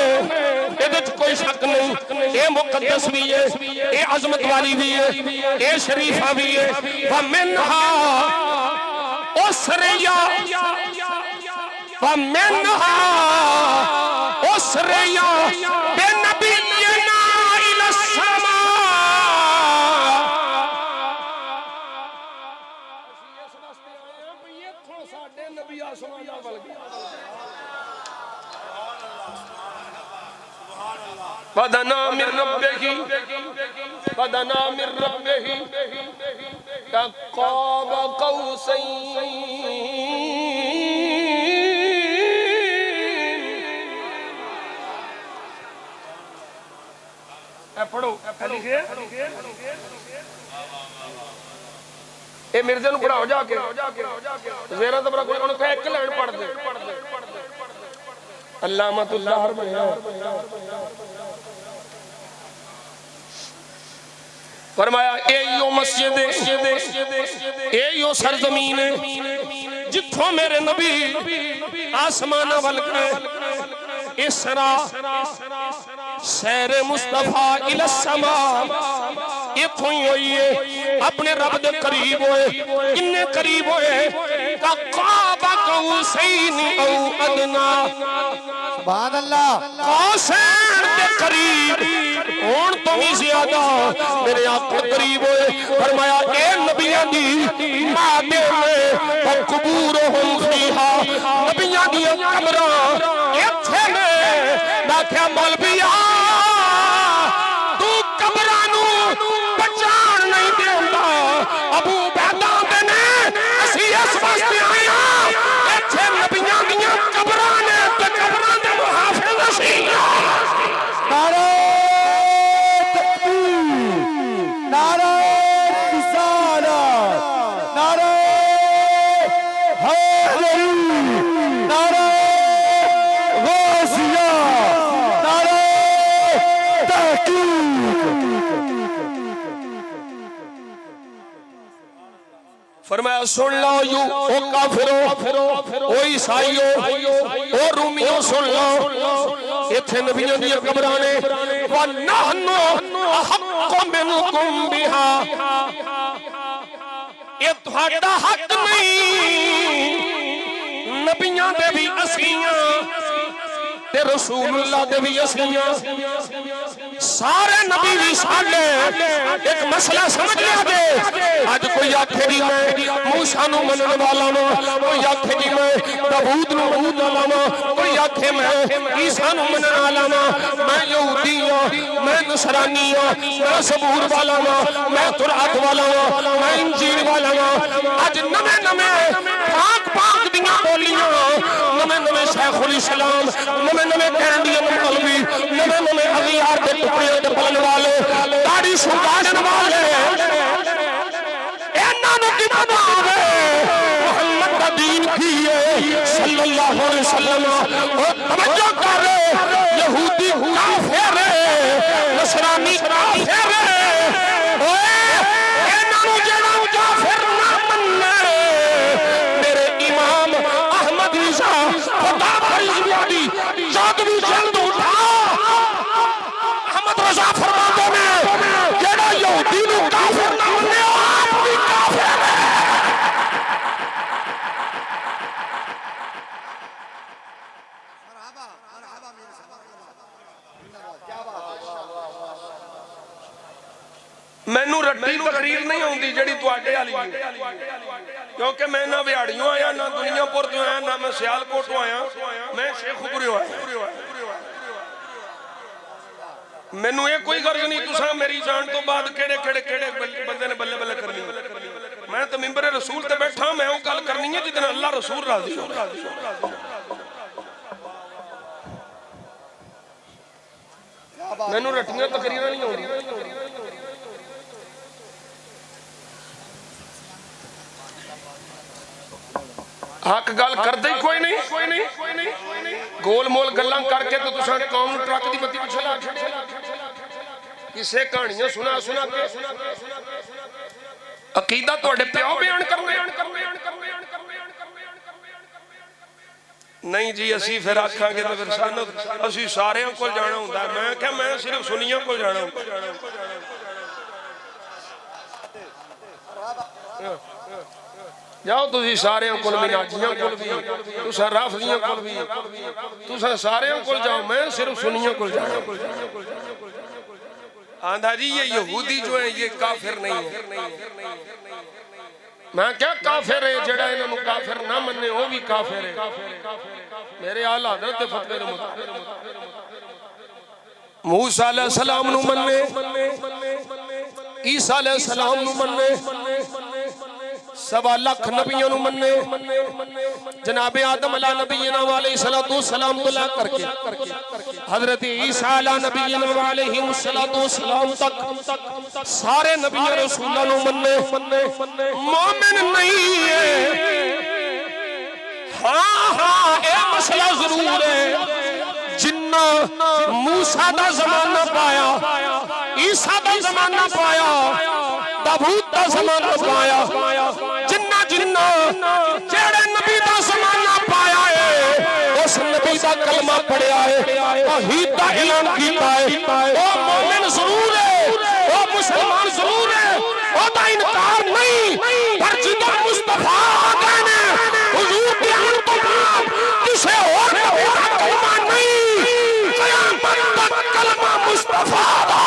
S3: इहदे च कोई शक नहीं ये मुकद्दस भी है ये अजमत वाली भी है ये शरीफा भी है व मिनहा उसरिया व मिनहा उसरिया बिनबियना इला समा
S1: बदना मिर रब्बिही बदना मिर रब्बिही कक़ाब कौसैन पढ़ो लिखे ए मिर्जे नु पढ़ाओ जाके ज़ेरा तो बड़ा कोई उन्हें कह एक लाइन पढ़ दे अल्लामतुल्लाह बनया फरमाया ए यो मस्जिद ए यो सरजमीन जिथों मेरे नबी आसमान वल गए इसरा सैरे मुस्तफा इला समा इथों ही होई है अपने रब दे करीब होए किन्ने करीब होए का काबा कौसैन औ अदना
S2: सुभान अल्लाह
S3: कौसैन के करीब होण तो भी ज्यादा मेरे आका करीब होए फरमाया ए नबियां दी मादे में कबूरहुम फीहा नबियां दी कब्रां इथे ने मैं क्या मौलविया तू कब्रां नु पहचान नहीं देंदा अबू बैदा ने असि इस वास्ते आया इथे नबियां दी कब्रां ने ते कब्रां दे मुहाफिज असी
S2: नारे तकबीर नारे रिसालत नारे हैदरी नारे गौसिया नारे
S3: फरमाया सुन लो you O काफिरो O ईसाईओ O Rumion सुन लो इथे नबियों दी कब्रां ने व नहनु अहक्कु मिनकुम बिहा ये तुहाडा हक नहीं नबियां दे भी असीयां ते रसूलुल्लाह दे भी असीयां सारे नबी भी साडे एक मसला समझ लिया दे आज कोई आखे जी मैं मूसा नु मनन वाला ना कोई आखे जी मैं दाऊद नु मनन वाला ना कोई आखे मैं ईसा नु मनन वाला ना मैं यहूदी हां मैं नसरानी हां मैं सबूर वाला ना मैं तुरात वाला हां मैं इंजील वाला हां आज नवे नवे पाक पाक दियां बोलियां नवे नवे शेखुल इस्लाम नवे नवे कैंडियन मौलवी नवे नवे अगियार दे टुकड़े ते पलन वाले दाढ़ी सुधारन वाले इन्हां नु की पता है मोहम्मद दा दीन की है सल्लल्लाहु अलैहि वसल्लम ओ तवज्जो कर यहूदी काफिर नसरानी काफिर ओए इन्हां नु जेड़ा काफिर ना मन्ने मेरे इमाम अहमद रिज़ा खुदा फरीदी चौदहवीं जल्द उठा अहमद रज़ा फरमाते ने जेड़ा यहूदी नु काफिर ना मन्ने आप भी काफिर है
S1: मैनू रट्टी तकरीर नहीं आती जी तुहाडे वाली क्योंकि मैं ना बिहाड़ियों आया ना दुनियापुर तो आया ना मैं सियालकोट तो आया मैं शेखपुरे आया मैनू ये कोई गर्ज नहीं तुसा मेरी जान तो बाद केड़े केड़े केड़े बंदे ने बल्ले बल्ले करनी मैं तो मिंबरे रसूल ते बैठा मैं वो गल करनी है जिदन अल्लाह रसूल राजी हो मैनू रट्टियां तकरीरां नहीं आउंदी हक गल करदे ही कोई नहीं गोल मोल गल्लां करके तो तुसां कौम नूं ट्रक दी बत्ती पिछे ला छड़िया किसे कहानियां सुना सुना के
S3: अकीदा तुहाडे प्यो बयान करने
S1: नहीं जी असी फिर आखांगे तो फिर सानू असी सारिਆਂ ਕੋਲ जाना ਹੁੰਦਾ मैं क्या मैं सिर्फ सुनियां कोल जाना जाओ तुसी सारिਆਂ ਕੋਲ भी नाजियां कोल भी तुसा राफदियां कोल भी तुसा सारिਆਂ कोल जाओ मैं सिर्फ सुनियां कोल जाना आंधा जी ये यहूदी जो है ये काफिर नहीं है मैं क्या काफिर है जेड़ा इन्होंने काफिर ना मन्ने वो भी काफिर है मेरे आला हज़रत के फतवे दे मुताबिक मूसा अलैहि सलाम नु मन्ने ईसा अलैहि सलाम नु मन्ने 1.25 लाख नबियों नु मन्ने जनाबे आदम अला नबीना वाले सलातो सलाम तो ला करके हजरत ईसा अला नबीना वाले सलातो सलाम तक सारे नबियों रसूलों नु मन्ने मोमिन नहीं है हाँ हाँ ये मसला जरूर है जिन्ना मूसा दा जमाना पाया ईसा दा जमाना पाया दाऊद दा जमाना पाया जिन्ना जिन्ना जेड़े नबी दा जमाना पाया है उस नबी दा कलमा पढ़िया है तौहीद दा ऐलान कीता है ओ मोमिन जरूर है ओ मुसलमान जरूर है ओदा इनकार नहीं पर जिदा मुस्तफा आ गए ने हुजूर के आने तो बाद किसे और नबी दा कलमा नहीं क़यामत तक कलमा मुस्तफा दा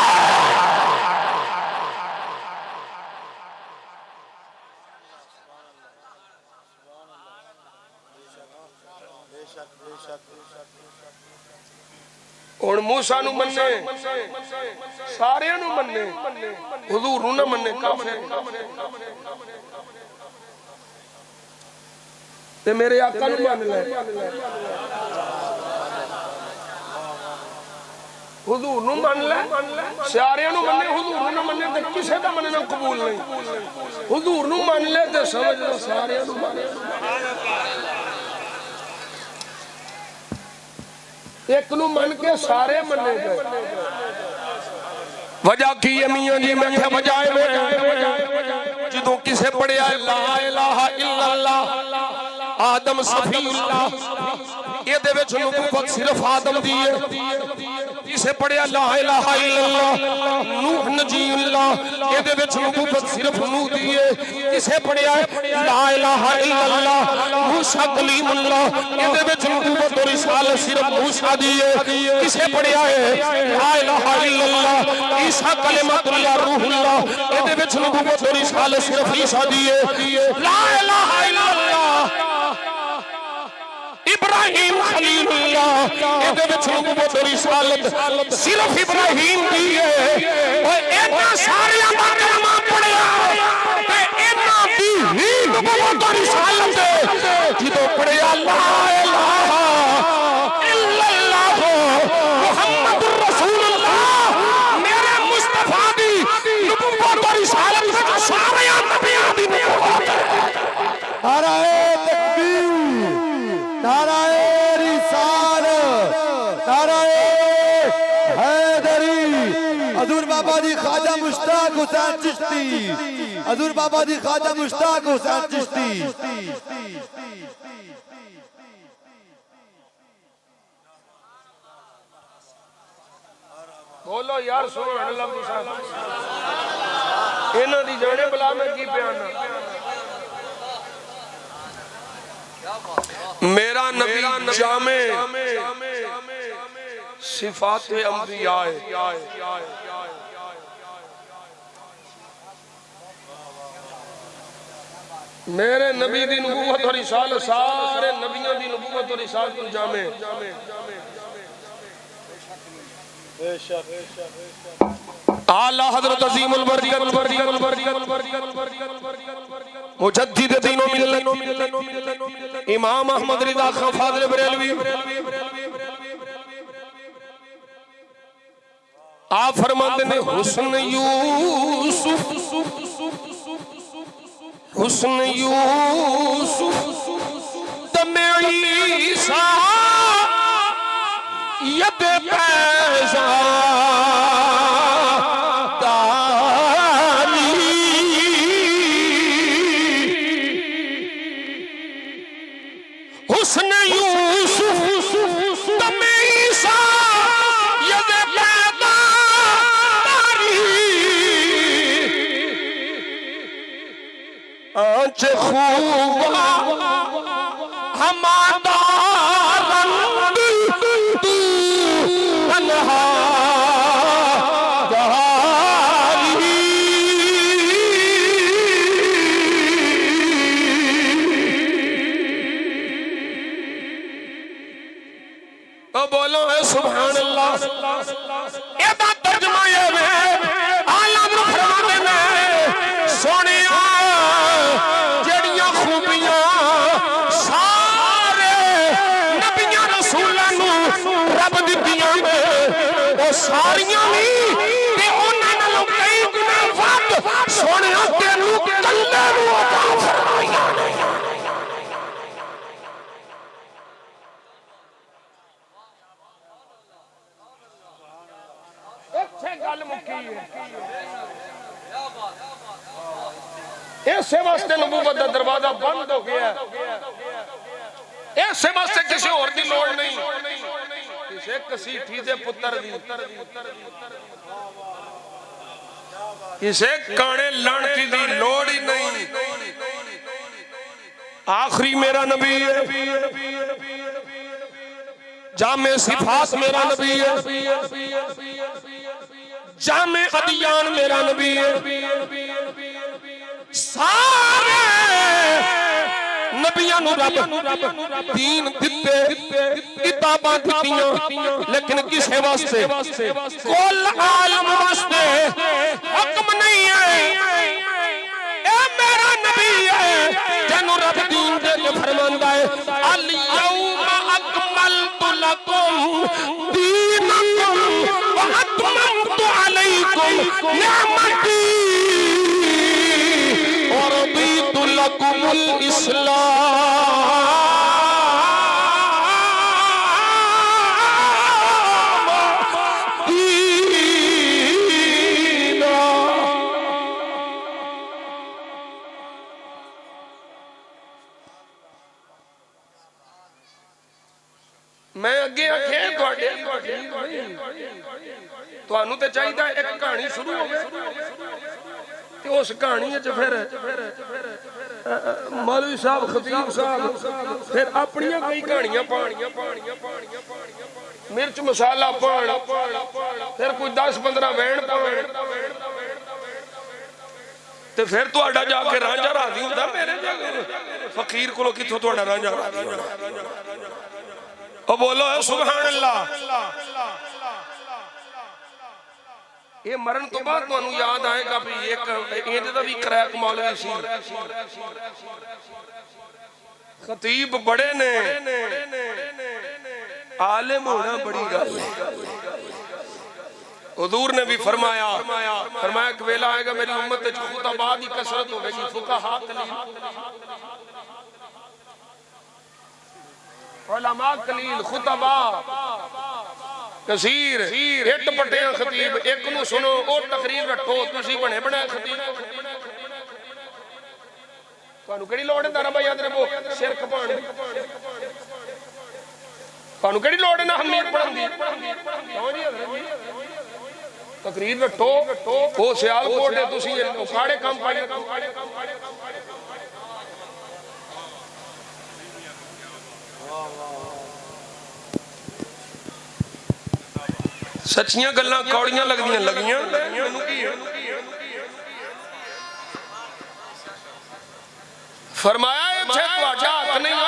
S1: हुण मूसा नु मन्ने सारे नु मन्ने हुजूर नु ना मन्ने काफिर ते मेरे आका नु मान ले हुजूर नु मान ले सारे नु मन्ने हुजूर नु ना मन्ने ते किसे दा मनना कबूल नहीं हुजूर नु मान ले ते समझ लो सारे नु मान एक नु मन के सारे मन्ने गए वजह की मियां जी मैं क्या बजाए में जो किसे पढ़िया ला इलाहा इल्लल्लाह आदम सफीउल्लाह ये दे विच नबूवत सिर्फ आदम दी है किसे पढ़िया ला इलाहा इल्लल्लाह नूह नजीउल्लाह ये दे विच नबूवत सिर्फ नूह दी है किसे पढ़िया ला इलाहा इल्लल्लाह मूसा कलीमुल्लाह ये दे विच नबूवत और रिसालत सिर्फ मूसा दी है किसे पढ़िया ला इलाहा इल्लल्लाह ईसा कलिमतुल्लाह रूहुल्लाह ये दे विच नबूवत और रिसालत सिर्फ ईसा दी है ला इलाहा इल्लल्लाह इब्राहिम खलीलुल्लाह ਇਹਦੇ ਵਿੱਚ ਨਬੂਵਤ और रिसालत सिर्फ इब्राहिम दी है और ਇਹਨਾਂ ਸਾਰਿਆਂ ਦਾ ਕਲਮਾ ਪੜਿਆ ਤੇ ਇਹਨਾਂ ਦੀ ਹੀ ਨਬੂਵਤ और रिसालत ਜਦੋਂ ਪੜਿਆ ਲਾ ਇਲਾਹਾ ਇल्लल्लाह मुहम्मदुर रसूलुल्लाह मेरे मुस्तफा दी नबूवत और रिसालत ਵਿੱਚ ਸਾਰਿਆਂ ਨਬੀਆਂ ਦੀ ਨਬੂਵਤ
S2: नाराए तकबीर नाराए रिसालत नाराए हैदरी हजूर बाबा जी ख्वाजा मुश्ताक हुसैन चिश्ती हजूर बाबा जी ख्वाजा मुश्ताक हुसैन चिश्ती
S1: बोलो यार सुभान अल्लाह इन्हां दी जाने बला मैं की बयान मेरा नबी जामे सिफात अंबिया है मेरे नबी दी नबूवत और रिसालत सारे नबियों दी नबूवत और रिसालत जामे आला हज़रत अज़ीमुल बरकत मुजद्दिद दीन व मिल्लत इमाम अहमद रिज़ा खान फाज़िल बरेलवी आप फरमाते ने हुस्न यूसुफ दमे ईसा यद पैसा
S3: चे खूबा हमारा रंग तू तन्हा जहारी तो बोलो है सुभान अल्लाह। ये बात तर्जुमा ये आलम फरमाते ने सोनिया जड़ियां खूबियां सारे नबियां रसूलां नू रब दित्तियां ने ओ सारियां नहीं ते उन्हां नालों कई गुना वध सोनिया तेनू कल्ले नू अता फरमाइयां ने। गल मुक्की इसे वास्ते नबूवत दा दरवाजा बंद हो गया। इसे वास्ते किसी और दी लोड़ नहीं, किसी कसीठी दे पुत्र दी, किसी काने लानती दी लोड़ ही नहीं। आखिरी मेरा नबी है, जामे सिफात मेरा नबी है, जामे अदियान मेरा नबी है। सारे नबियां नू रब दीन दिते किताबां दित्तियां, लेकिन किसे वास्ते कुल आलम वास्ते हुक्म नहीं है। ए मेरा नबी है जनु रब दीन दे के फरमांदा है अल यौमा अकमलतु लकुम दीनकुम व अतममतु अलैकुम निअमती व रदीतु लकुमुल इस्लाम मैं अगे आखे तुहानू ते चाहिदा एक कहानी शुरू हो गई ते उस कहानी च फिर मौलवी साहब खतीब साहब फिर अपनी कई कहानियां पानियां मिर्च मसाला पान फिर कोई 10-15 वैन पान ते फिर तुहाडा जाके रांझा राजी हुंदा मेरे फकीर कोलों कित्थों तुहाडा रांझा ओ बोलो सुभान अल्लाह। ये मरण तो बाद तुहानू याद आएगा भी एक इंज दा भी क्रैक मौलवी सी खतीब बड़े ने आलिम होना बड़ी गल है। हुजूर ने भी फरमाया कि वेला आएगा मेरी उम्मत विच खुतबा दी कसरत होगी, फुकहा उलमा कलील खुतबा कसीर हिट पटिया खतीब एक नू सुनो ओ तकरीर रखो तुसी बने बनाए खतीब तुहानू केड़ी लोड़ है दारा भाई याद रखो सिर खपाण तुहानू केड़ी लोड़ है ना हमीर पढ़न दी तकरीर रखो ओ सियालकोट है तुसी उखाड़े काम पाई सच्चियां गल्लां कौड़ियां लगियां मैनू की फरमाया इत्थे तुहाडा हक नहीं है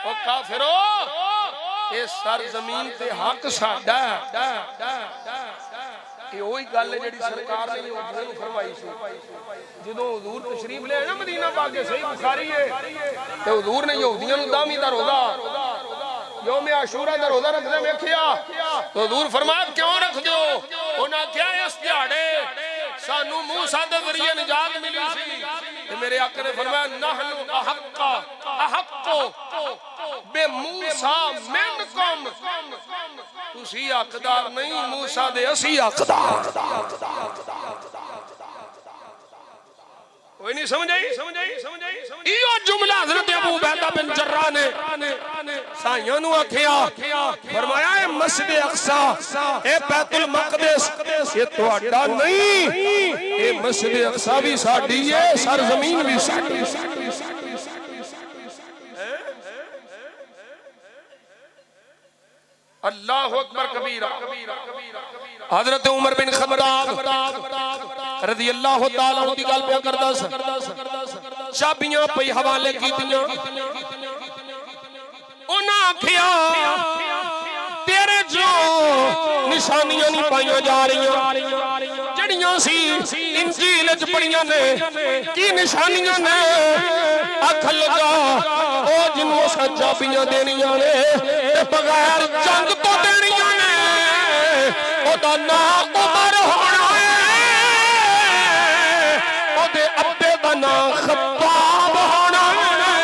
S3: ओ काफिरो ये सर जमीन ते हक साडा ये ओही गल है जेड़ी सरकार ने यहूदियों नूं फरमाई सी जदों हुजूर तशरीफ ले आए ना मदीना पाक के सही बुखारी है ते हुजूर ने यहूदियों नूं दामी दा रोज़ा यौम आशूरा दा रोज़ा रखदे वेखिया तो हुजूर फरमाया क्यों रख दो उन्हां क्या इस दिहाड़े सानू मूसा दे जरिए निजात मिली सी ते मेरे आका ने फरमाया नहनु अहक्को बे मूसा मिनकुम तुसी हकदार नहीं मूसा दे असी हकदार
S1: कोई नहीं समझ आई
S3: इहो जुमला हजरत अबू उबैदा बिन जर्रा ने साइयां नु आखिया फरमाया ए मस्जिद अक्सा ए बैतुल मक़दिस ये ਤੁਹਾਡਾ नहीं ए मस्जिद अक्सा भी साडी है सरजमीन भी साडी
S1: अल्लाह अकबर कबीरा
S3: हजरत उमर बिन खत्ताब रज़ी अल्लाह तआला अन्हु दी गल पे करदा स चाबियां पई हवाले कीतियां उन्हां आखिया तेरे जो निशानियां नहीं पाईयां जा रही जड़ियां सी इंजील च पढ़ियां ने की निशानियां ने अख लगा ओ जिन्हों असां चाबियां देनियां ने ते बगैर जंग तो देनियां ने ओदा नाम उमर होना है ओदे अब्बे दा नाम खत्ताब होना है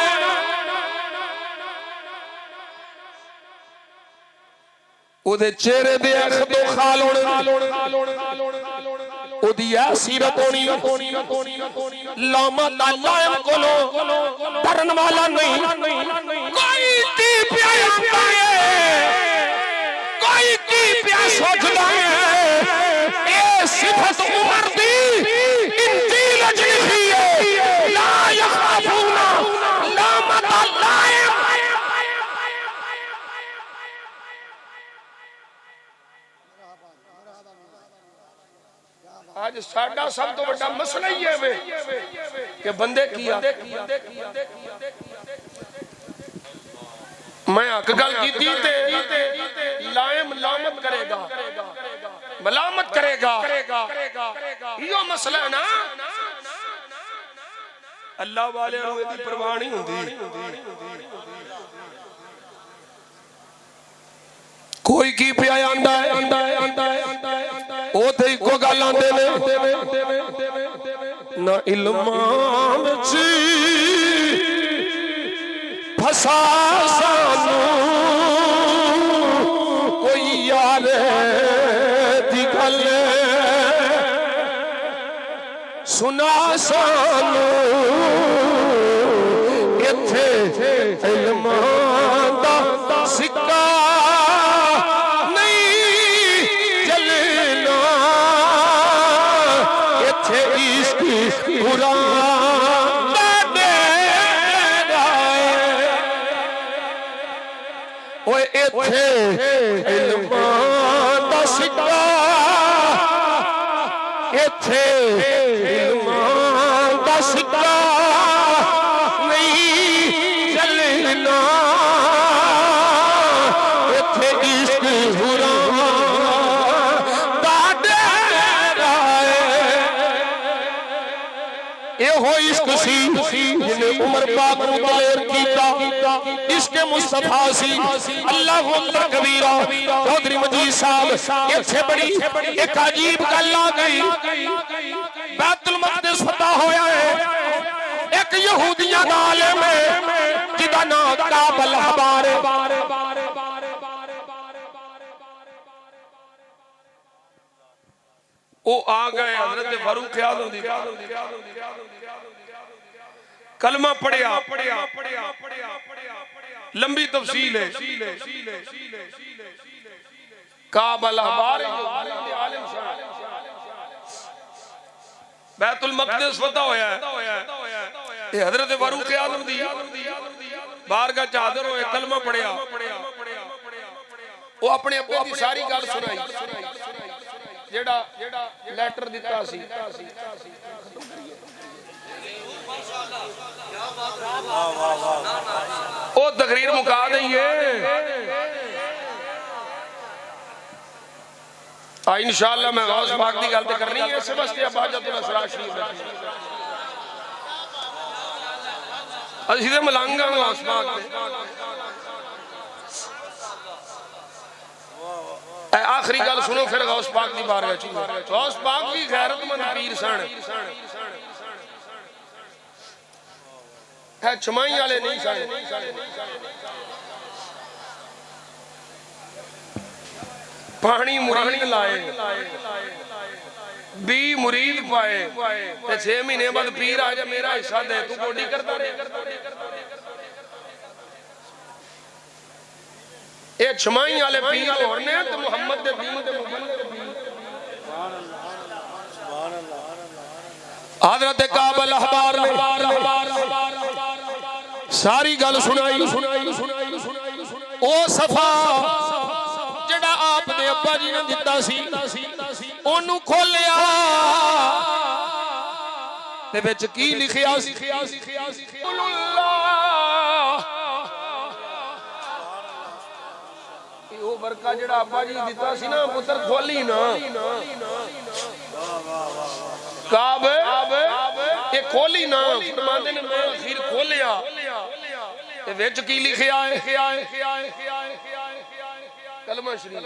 S3: ओदे चेहरे दे अख तो खाल होने ओदी ऐ सीरत होनी लामा लायम कोलो डरन वाला नहीं कोई की प्याया कोई की प्यास सोचदा है ए सिफत उमर दी इंजील च लिखी है ला यखाफूना लामा लायम
S1: आज साडा सब तो बड़ा मसला ही है वे कि बंदे किया मैं हक गल कीती ते लायम लामत करेगा मलामत करेगा यो मसला है ना अल्लाह वाले नु इदी परवाह नहीं हुंदी
S3: कोई की पिया आंदा है ओ ते इको गल आंदे ने ना इल्मां विच फसा सानू कोई यार दी गल सुना सानू इत्थे इल्मां दा सिक्का उमर पाक को दिलेर कीता इसके मुस्तफा सी अल्लाह अकबर कबीरा चौधरी मजीद साहब इत्थे बड़ी एक अजीब गल आ गई बैतुल मक़दिस फतह होया है एक यहूदियां दा आलिम है जिदा नाम काबल हबार
S1: ओ आ गए हजरत फारूक आज़म दी कलमा पढ़िया लंबी तफसील है काबल अहबार बैतुल मक़दिस फतह होया है ये हजरत फारूक आज़म दी बारगाह च हाज़िर होए कलमा पढ़िया वो अपने अब्बे दी सारी गल सुनाई जेड़ा लेटर दिता सी ओ तकरीर मुका दईए इंशाअल्लाह मैं गौस पाक दी गल ते करनी है इस वास्ते अबाजतुल असरार शरीफ असीं ते मलंगा गौस पाक दे आखिरी गल सुनो फिर गौस पाक दी बारगाह च गौस पाक भी गैरतमंद पीर सन है छमाई वाले नहीं सन पानी मुरीद लाए 20 मुरीद पाए ते 6 महीने बाद पीर आ जा मेरा हिस्सा दे तू गोडी करता रहे ये छमाई वाले पीर और ने ते मोहम्मद दे दीन दे हजरत काबल अहबार ने सारी गल सुनाई ओ सफा जेड़ा आप दे अब्बा जी ने दिता सी ओनू खोलिया ते विच की लिखिया सी ओ बरका जेड़ा अब्बा जी दिता सी ना पुत्र खोली ना काब ये खोली ना फरमांदे ने मैं आखिर खोलिया ते विच की लिखिया है कलमा शरीफ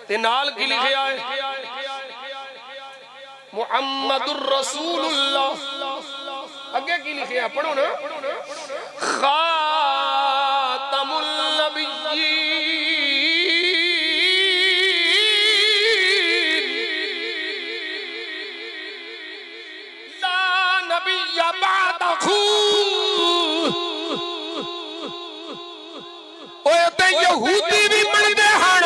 S1: ते नाल की लिखिया है मुहम्मदुर रसूलुल्लाह अगे की लिखिया पढ़ो ना खातमुल नबिय्यीन ला नबिय्य बअदहू ओए ते यहूदी भी मनदे हन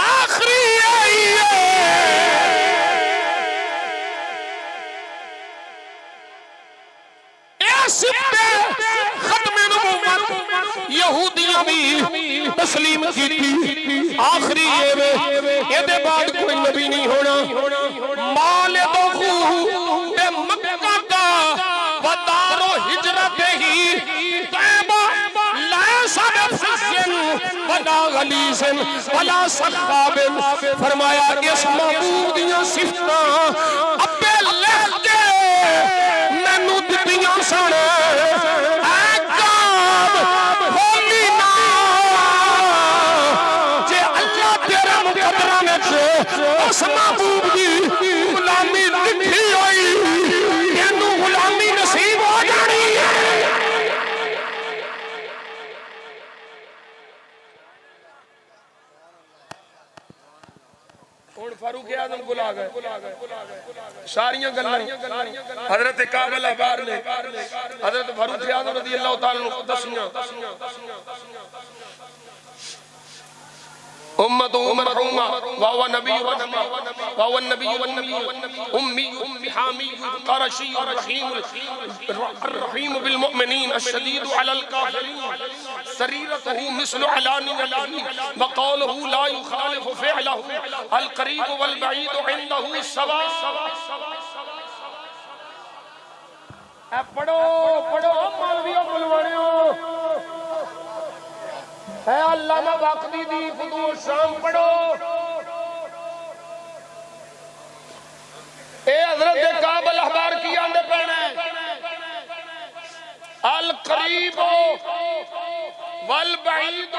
S1: आखरी आई है इस पे खत्मे नबुव्वत यहूदियां भी तस्लीम कीती आखरी एदे बाद कोई नबी नहीं होना माल दोखू ते मक्का का वदारो हिजरत ही तैबा ला सदफिन वला गलीसन वला सखाबिन फरमाया इस महबूब दियां सिफतां अब्बे लिख के मैनू दित्तियां सन उस महबूब की गुलामी लिखी हुई तेनू गुलामी नसीब हो जानी है हुण फारूक आजम बुला गए सारियां गल्लां हजरत काबल अहबार ने हजरत फारूक आजम रज़ी अल्लाह तआला नु दसियां उम्मत मरहूमा व नबी व नबी उम्मी हामी क़रशी रहीम बिल मुमिनीन अशदीद अलल काफिरीन सरीरतहु मिस्लु अलानी व क़ौलुहु ला युखालिफु फ़िअलहु अल क़रीब वल बईद इंदहु सवा पढ़ो पढ़ो मौलवियों बुलवानियो है अल्लामा वाक़दी दी फुदूल शाम पढ़ो ए हजरत काबल अहबार की आंदे पढ़ने अल करीब वल बईद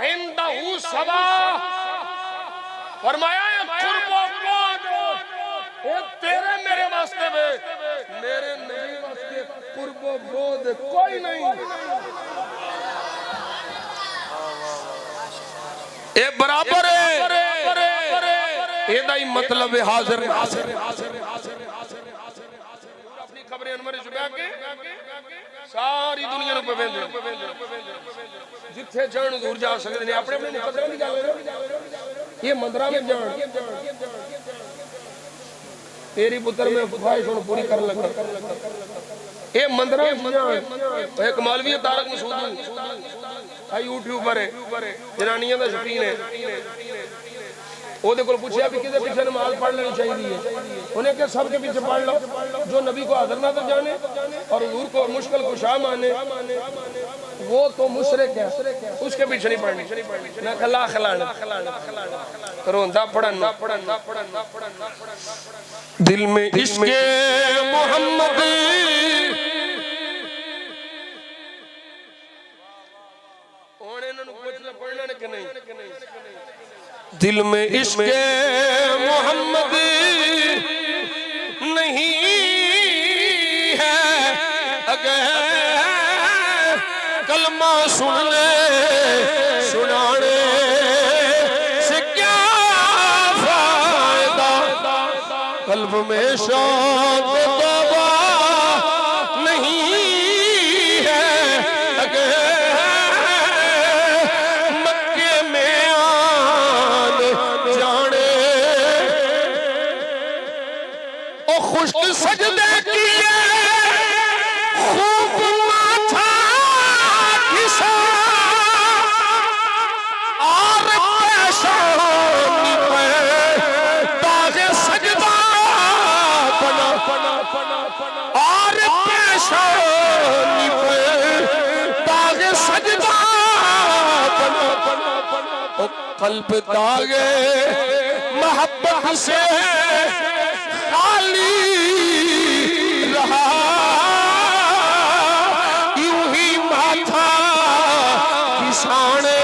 S1: इंदहु सवा फरमाया कुर्बो बहुत ये तेरे मेरे वास्ते में मेरे नबी वास्ते कुर्बो बहुत कोई नहीं ए बराबर है एदा ही मतलब है हाजिर अपनी खबरें अनवर जुबा के सारी दुनिया नु पवेंदे जिथे जान दूर जा सकदे ने अपने अपने मुकद्दर दी गल ये मंदरा में जान तेरी पुत्र में ख्वाहिश हुन पूरी कर लगा ये मंदरा में जान एक मौलवी तारक मसूद यूट्यूबर है जनानियां दा शौकीन है ओदे कोल पूछया भी किदे पीछे नमाज पढ़ लेनी चाहिए उन्हें कहा सब के पीछे पढ़ लो जो नबी को हाजिर ना तो जाने और हुजूर को मुश्किल कुशा माने वो तो मुशरिक है उसके पीछे नहीं पढ़नी ना खला खलाना रोंदा पढ़ना दिल में इश्क़े मोहम्मद दिल में इश्क़े मोहम्मद नहीं है अगर कलमा सुन ले सुनाने से क्या
S3: कल्ब में शौक तौबा नहीं है, अगर मक्के में आन जाने ओ खुश्क सजदे किए खूब माथा घिसा और पेशानी पे दागे सजदा बना और पेशानी पे दागे सजदा बना ओ कल्ब दागे मोहब्बत से खाली रहा, यूं ही माथा किसाने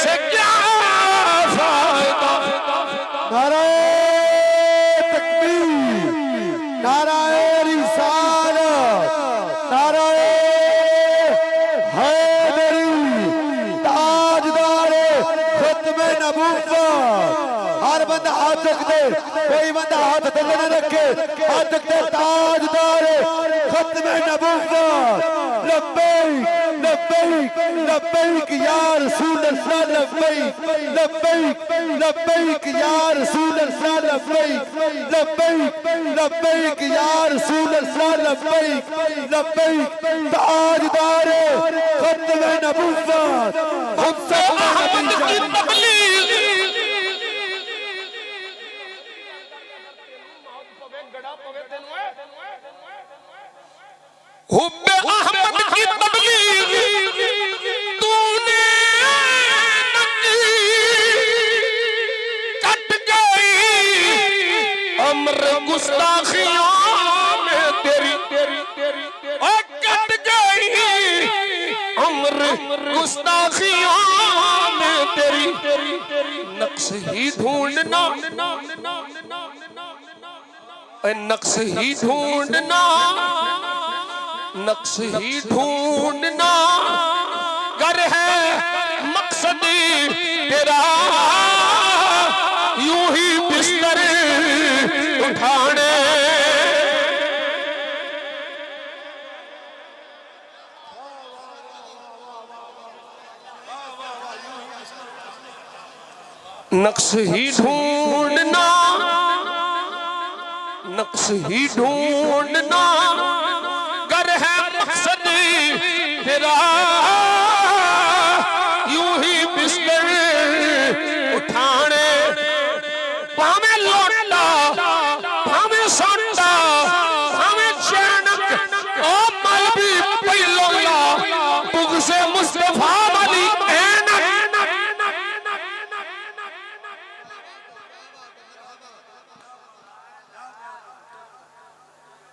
S3: से क्या फायदा।
S2: नारे तकबीर, नारे रिसालत, नारे हैदरी, ताजदारे खत्मे नबूवत। हर बंदा हाथ रख दे, कोई बंदा हाथ थल्ले न रखे, हाथ रख दे। ताजदारे खत्मे नबूवत। लब्बैक लब्बैक लब्बैक या रसूल अल्लाह, लब्बैक लब्बैक लब्बैक या रसूल अल्लाह, लब्बैक लब्बैक लब्बैक या रसूल अल्लाह, लब्बैक लब्बैक। ताजदारे खत्मे नबूवत हम सब
S3: अहमद की तबलीग हुब्बे अहमद की तबलीग तूने कट गई अम्र गुस्ताखियों में तेरी ओ कट गई अम्र गुस्ताखियों में तेरी। नक्श ही ढूंढना नक्श ही ढूंढना नक्श ही ढूंढना गर है मकसद तेरा, यूं ही बिस्तर उठाने नक्श ही ढूंढना नक्श ही ढूंढना गर है मकसद तेरा, यूं ही बिस्तर उठाने पावे लौटा पावे सोटा पावे चैनक ओ मलबी पैलोला बुग से मुस्तफा वाली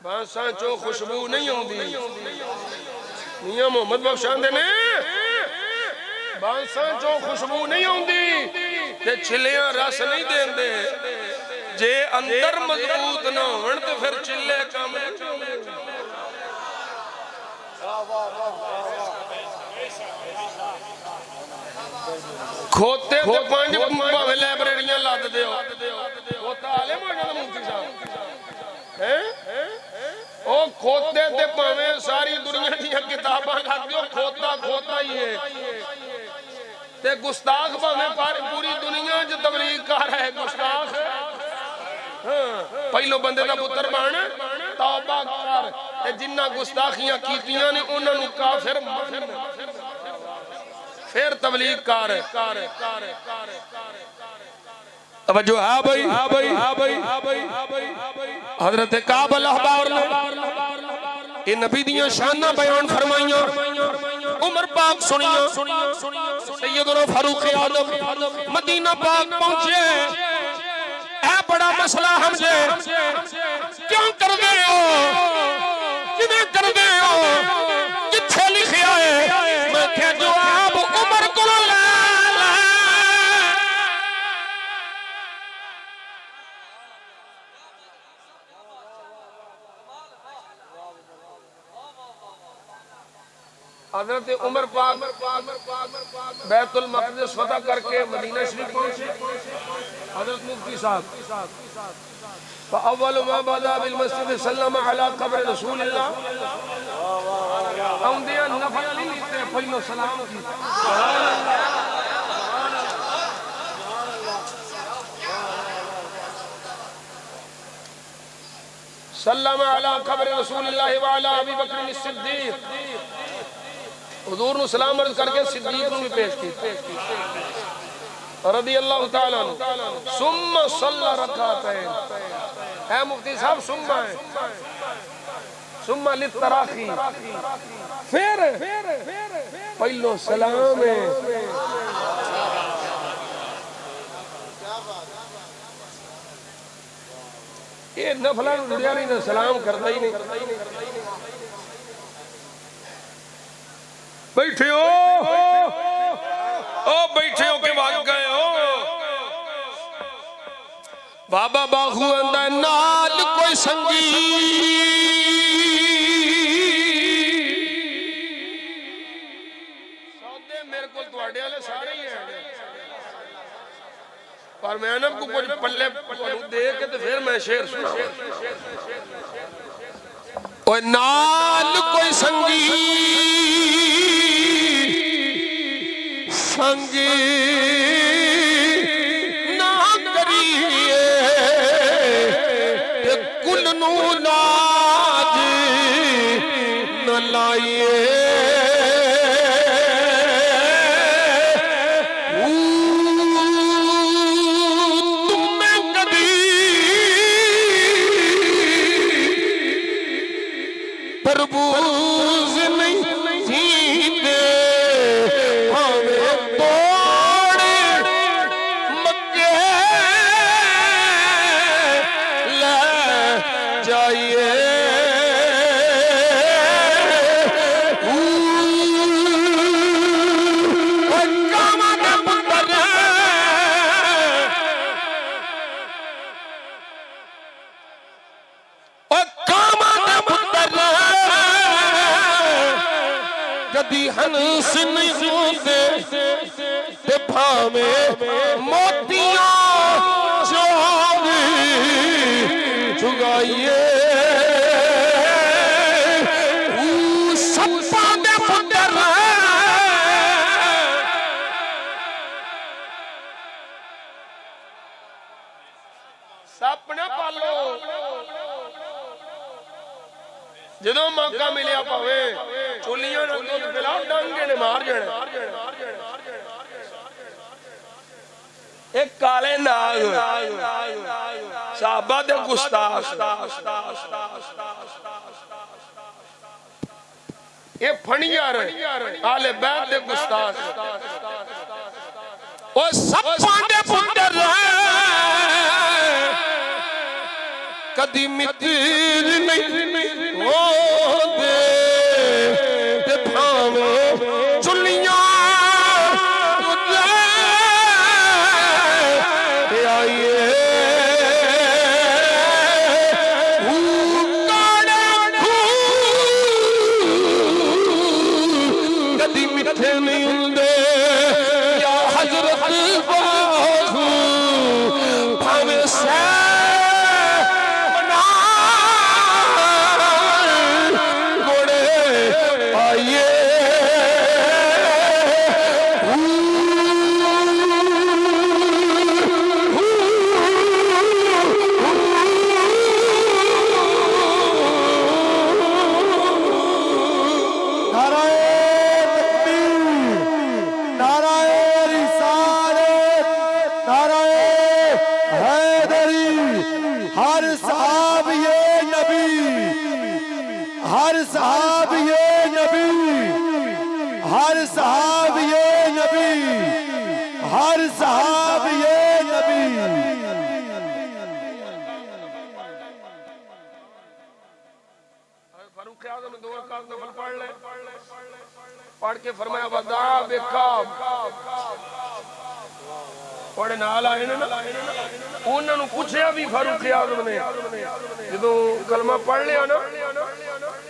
S3: बांसा चो खुशबू नहीं आती। मियां मोहम्मद बख्श आंदे ने बांसा चो खुशबू नहीं आती ते छिलियां रस नहीं देंदे। जे अंदर मजबूत ना होण ते फिर चिल्ले काम खोते ते पंज भावे लाइब्रेरियां लद दियो खोता आले मोड़ा मुफ्ती साहब हैं ओ खोते ते भावे सारी दुनिया दी किताबां लद दियो खोता खोता ही है ते गुस्ताख भावे पूरी दुनिया च तबलीग कर रहा है गुस्ताख। पहलो बंदे दा पुत्र बन तौबा कर ते जिन्ना गुस्ताखियां कीतियां ने उन्हां नूं काफिर मान फिर तबलीग कर तवज्जो है भाई हाँ भाई हाँ भाई हाँ भाई हाँ भाई हाँ भाई हजरत काबल अहबार ने ये नबी दियां शानां बयान फरमाइयां उमर पाक सुनिया सैयदना फारूक आदम मदीना पाक पहुंचे है बड़ा मसला हमसे क्यों कर दे हो किवें कर दे हो किथे लिखिया है मैं क्या जवाब उमर को ला
S1: हजरत उमर पाक बैतुल मक़दिस फतह करके मदीना शरीफ पहुंचे। हजरत मुफ्ती साहब अव्वल मा बदा बिल मस्जिद सल्लम अला क़ब्र रसूलिल्लाह औंदिया नफल नहीं लेते पहलो सलाम की सल्लम अला क़ब्र रसूलिल्लाह व अला अबी बकर सिद्दीक़ हुजूर नु सलाम अर्ज करके सिद्दीक नु भी पेश की रदी अल्लाह तआला सुम्मा सल्ला रकातैन है मुफ्ती साहब सुम्मा है सुम्मा लितराखी फिर पहलो सलाम है ये नफला जुड़िया नहीं सलाम करता ही नहीं बैठे हो ओ बैठे हो के भाग गए हो बाबा बाखू अंदा नाल कोई संगी सौदे मेरे को ਤੁਹਾਡੇ वाले सारे ही हैं पर मैं ना को कुछ पल्ले दे के तो फिर मैं शेर सुना ओए नाल कोई संगी संगी ना करिए ते कुल नू लाज न लाइए तुम्हें कभी तरबूज नहीं जीते हंस नहीं होते ते भावे मोतियां जोग चुगाइए सप्पा दे पुत्र सपना पालो जदों मौका मिलिया पावे चोलियां ना दुध पिलाओ डांगे ने मार जाने एक काले नाग साहबा दे गुस्ताख ये फणियार आले बैत दे गुस्ताख ओ सप्पा दे पुत्र कदी मित्र नहीं हो दे ते भावे चुलियां आइए कदी मिठे नहीं होंदे या हजरत बाहू भावे पढ़ के फरमाया वदा बेखा पढ़े नाल आए ना उन्होंने पूछया भी फारूक आज़म ने जदों कलमा पढ़ लिया ना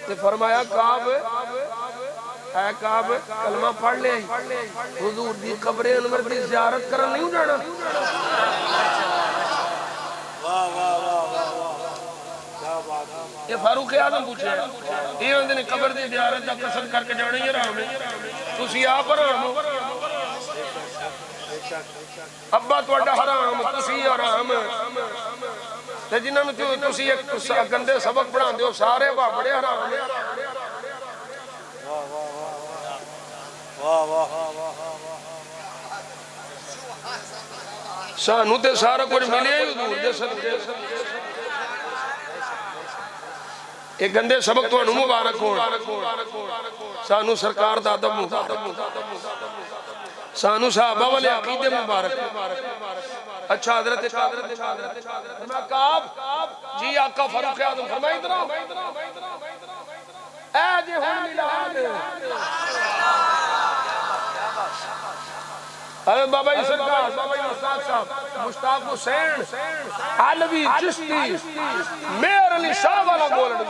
S1: ते फरमाया काब ऐ काब कलमा पढ़ ले हुजूर दी कब्रे अनवर दी ज़ियारत करन नहीं जाना। वाह वाह वाह वाह। ये फारूक आजम पूछे ये होंदे ने कब्र दी ज़ियारत दा कसद करके जाना ही हराम है। तुसी आप हराम हो, अब्बा तुहाडा हराम, तुसी हराम ते जिन्हां नूं तुसी एक गंदे सबक पढ़ांदे हो सारे बड़े हराम ने। सानू ते सारा कुछ मिले ही हुजूर दे सदके। ये गंदे सबक तुहानू मुबारक होण, सानू सरकार दा अदब मुबारक, सानू सहाबा वाले अकीदे मुबारक। अच्छा हजरत काब जी आका फारूक आजम फरमाए इधर आओ ए जे हुन मिलाद। अरे बाबा जी सरकार, बाबा जी उस्ताद साहब मुश्ताक हुसैन अलवी चिश्ती मेहर अली शाह वाला गोलड़,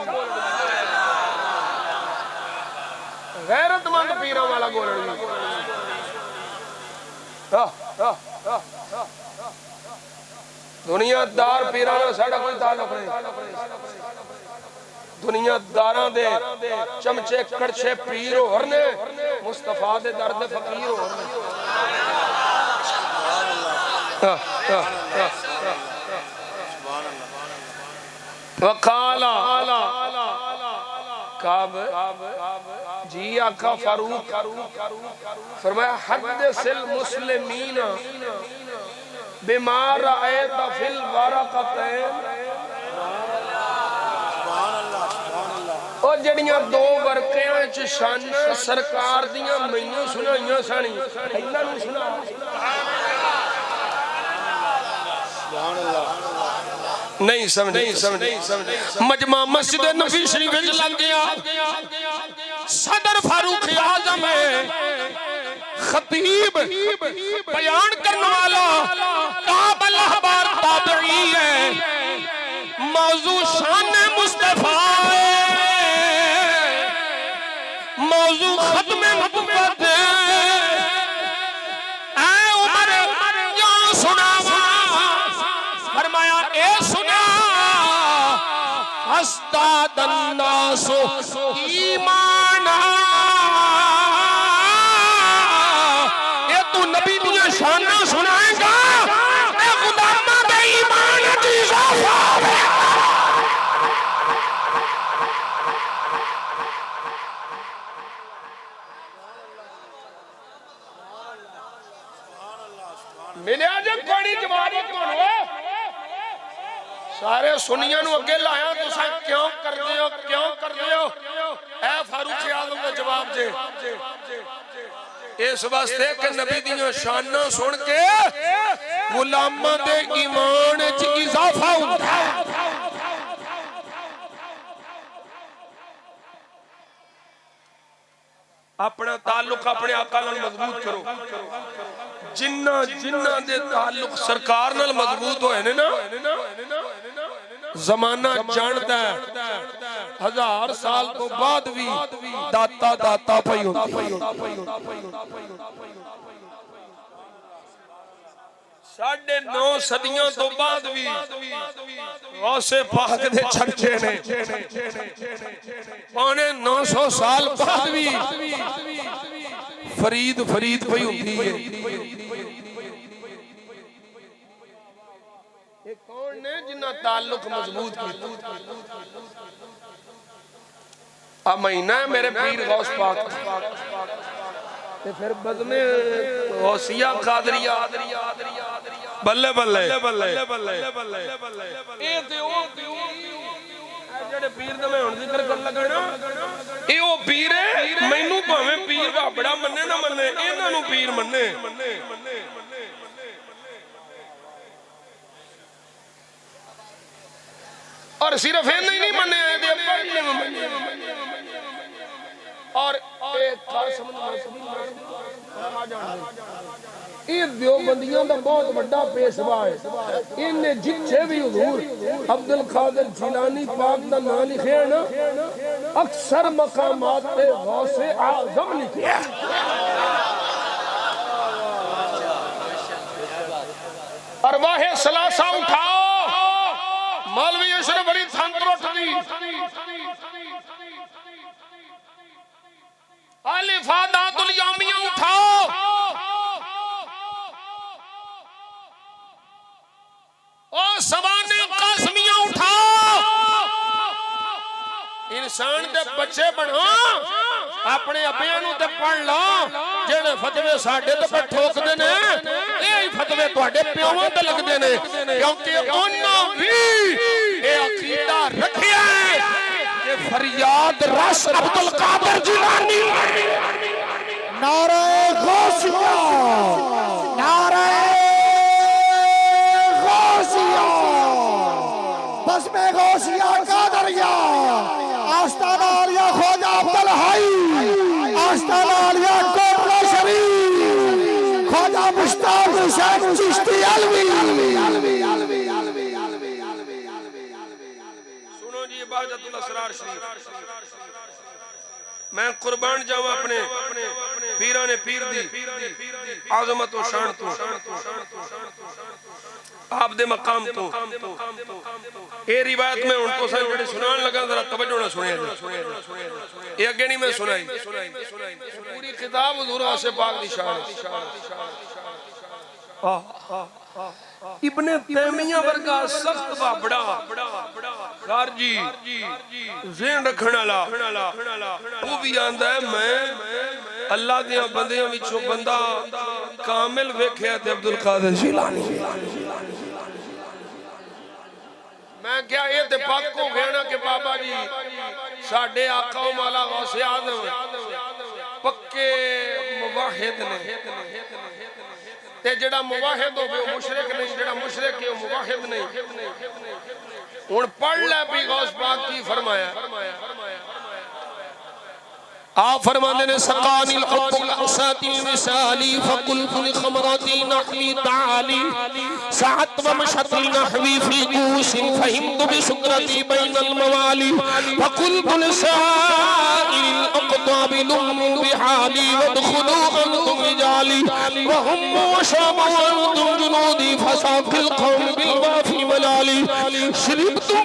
S1: गैरतमंद पीरा वाला गोलड़। दुनियादार पीरा नाल साडा कोई ताल्लुक नहीं। दुनियादारां दे चमचे कड़छे पीर होर ने, मुस्तफा दे दर दे फकीर होर ने। वकाला काब जी आका फारूक फरमाया हद्दिसिल मुस्लिमीन बीमार आयत फिल बरकतैन। और जड़ियां दो वर्कियां च शाना सरकार दियां मैनू सुनाइयां सन, इन्हां नूं सुना। नहीं समझे मजमा मस्जिद नबी शरीफ विच लग गया। सदर फारूक आजम है, खतीब बयान करने वाला काबिल अहबार ताबई है, मौजू शान मुस्तफा है, मौजू खत्म नबुव्वत है। ऐ उमर क्या सुनावा, फरमाया ए सुना अस्तादन्नासु ईमाना। ये तू नबी दियां शानां सुनाएगा, ए गुलामा दे ईमान च इजाफा होवेगा। मिलिया जे कोई जवाब कौन सारे सुनिया नूं अगे लाया, तुसां क्यों करदे हो, क्यों करदे हो? ऐ फारूक आजम दा जवाब जे इस वास्ते कि नबी दियां शानां सुन के गुलामां दे ईमान च इजाफा हुंदा है। अपना ताल्लुक अपने आका नाल मजबूत करो। जिन्ना जिन्ना दे ताल्लुक सरकार नाल मजबूत होए ने ना, जमाना जानता है 1000 साल तो बाद भी दाता दाता पई होंदी। 9.5 सदियां तो बाद भी गौसे पाक दे छक्के ने, 950 साल बाद भी फरीद फरीद पई होंदी है। ये कौन ने जिन्ना ताल्लुक मजबूत किया? आ महीना है मेरे पीर गौस पाक ते फिर बदमे गौसिया कादरिया बल्ले बल्ले बल्ले बल्ले ए ते ओ जेड़े पीर दा मैं हुण जिक्र कर लगा ना, ए ओ पीर है। मैनू भावें पीर बाबड़ा मन्ने ना मन्ने, इन्हां नू पीर मन्ने। और सिर्फ इन्हें नहीं मन्ने, और ये देवबंदियों का बहुत बड़ा पेशवा है। इन्हें जिथे भी हुजूर अब्दुल कादिर जिलानी पाक का नाम लिखे है ना, अक्सर मकामात पे गौसे आजम लिखे है। अरवाहे सलासा उठाओ, मौलवी अशरफ अली थंतरोट दी अलिफा दातुल यामिया उठाओ, और सवाने कासमिया उठाओ। इंसान दे बच्चे बनो, अपने अब्बियां नूं ते पढ़ लो, जेड़े फतवे साडे ते पे ठोकदे ने, ये फतवे तुहाडे प्योवां ते लगदे ने, क्योंकि उन्हां भी ये अकीदा रखिया है कि फरियाद रस अब्दुल कादिर जिलानी।
S2: नारे गौसिया, नारे गौसिया, बस्मे गौसिया कादरिया, आस्ताना आलिया ख्वाजा अब्दुल हई, आस्ताना आलिया कोटला शरीफ, ख्वाजा मुश्ताक हुसैन चिश्ती अलवी।
S1: सुनो जी इबादतुल असरार शरीफ, मैं कुर्बान जाऊं अपने पीरा ने पीर दी आजमत और शान तो, आप दे मकाम तो। ये रिवायत में उनको सारे सुनान लगा, जरा तवज्जो ना सुने, ये अगे नहीं मैं सुनाई, पूरी किताब हुजूर से पाक दी शान। इब्ने तैमिया वर्गा सख्त बाबड़ा खारजी ज़हन रखने वाला वो भी आंदा है, मैं अल्लाह दियां बंदियां विचों बंदा कामिल वेख्या ते अब्दुल कादिर जिलानी। मैं क्या ये ते पक हो गया ना कि बाबा जी साडे आका मौला गौसे आज़म पक्के मुवाहिद ने, ते जेड़ा मुवाहिद हो वो मुशरिक नहीं, जेड़ा मुशरिक है वो मुवाहिद नहीं। हुण पढ़ ले भी गौस पाक की फरमाया। आप फरमाते ने सकानिल अब्दुल असातिल मिसाली फकुल कुल खमराती नहवी ताली सात व मशतिल नहवी फी कूसिन फहिमत बिशुक्रती बैनल मवाली फकुल कुल साइल अक़ताब लुम बिहाली वदखुलू अंतुम रिजाली व हम वशम अंतुम जुनूदी फसाफिल कौम बिल वाफी मलाली शरीबतुम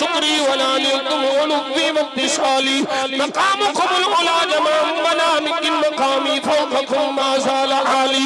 S1: शुक्री वला तुम उलुबी मक्तिसाली मकामुकुमुल उला जमाम मनामिकिन मकामी फौककुम मा ज़ाल आली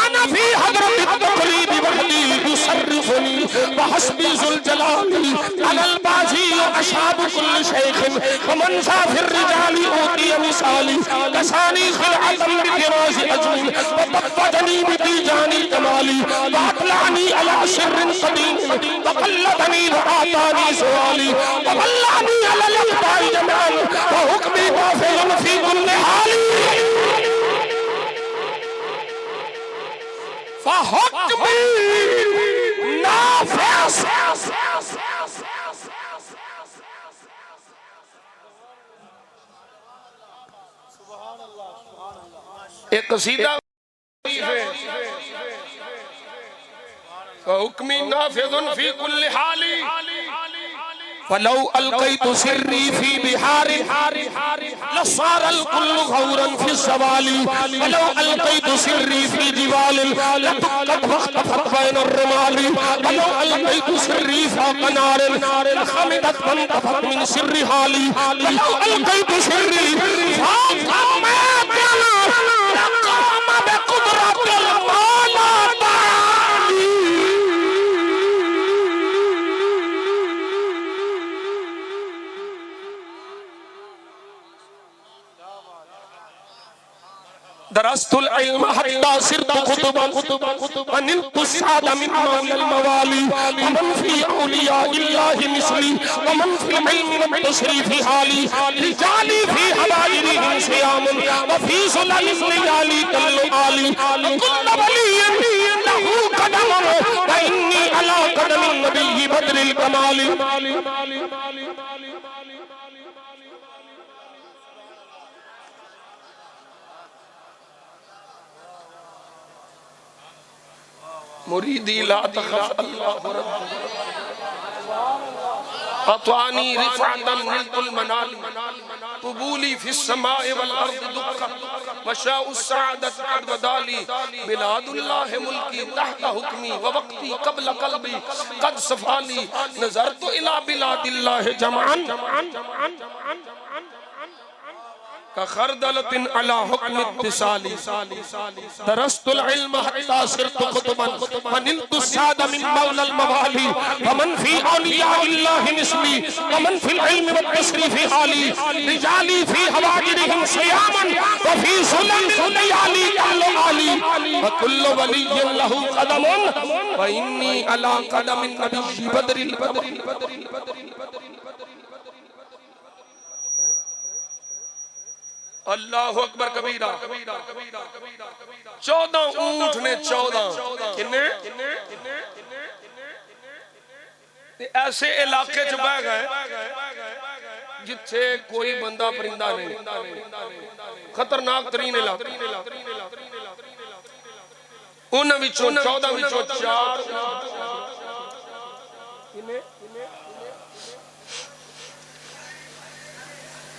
S1: अना फी हज़रत तक़रीब वहदी युसर्रिफुनी व हस्बी ज़ुल जलाली अलल बाजी अशहाब कुल शैखिन व मन साफिर रिजाली ऊती मिसाली कसानी खिलअतम बिराज़ अजमी व तक़वदनी बितीजानी कमाली व अतलानी अला शिर्रिन क़दीम व क़ल्लतनी व आतानी सवाली व वल्लानी अला लक़बाई जमाल व हुक्मी वाफ़िलन फी कुल्लि हाली फहुक्मी नाफ़िस। एक कसीदा हुक्मी नाफ़िज़ुन फी कुल्लि हाली फलौ अलक़ैतु सिर्री फी बिहारि लसारल कुल्लु गौरन फी सवाली फलौ अलक़ैतु सिर्री फी जिवालिल लतक़त वक़्तफ़त बैन अर्रमाली फलौ अलक़ैतु सिर्री फ़ौक़ नारिन लख़मिदत वंतफ़त मिन सिर्रि हाली फलौ अलक़ैतु सिर्री फ़ौक़ मैदान लक़ाम बिक़ुद्रतिल मौला ताली। दरस्तुल इल्म हत्ता सिरतु कुतुबन अनिलतु साद मिन मौलल मवाली वमन फी औलिया इल्लाहि मिसली वमन फी इल्म व तशरीफी हाली रिजाली फी हवाइरिहिम सियामुन व फी सुललिल लियाली कल्लु आली कुल्लु वलिय्यिन लहू कदमुन व इन्नी अला कदमिन नबिय्यि बदरिल कमाली। मुरीदी ला तखफ अल्लाह रब्बुक अतवानी रिफअतन निलतुल मनाल कुबूली फिस समाए वल अर्द दुक्का मशाउ सआदत कद बदाली बिलादुल्लाह मुल्की तहत हुक्मी व वक्ती क़ब्ल क़ल्बी कद सफाली नज़रतु इला बिलादिल्लाह जमान का खरदलतिन अला हुक्म इत्तिसाली दरस्तुल इल्म हत्ता सिरतु खुतबन वनिलतु साद मिन मौलल मवाली वमन फी औलिया इल्लाहि मिस्ली वमन फिल इल्म व तशरीफी हाली रिजाली फी हवाजिरिहिम सियामन व फी सुलम लयाली कुल्लु आली व कुल्लु वलिय्यिन लहु कदमुन व इन्नी अला कदमिन नबी बदरिल अल्लाह अकबर कबीरा 14 ऊंट ने 14 किन्ने ऐसे इलाके च बह गए जिथे कोई बंदा परिंदा नहीं, खतरनाक तरीन इलाका। उन्हां विचों 14 विचों 4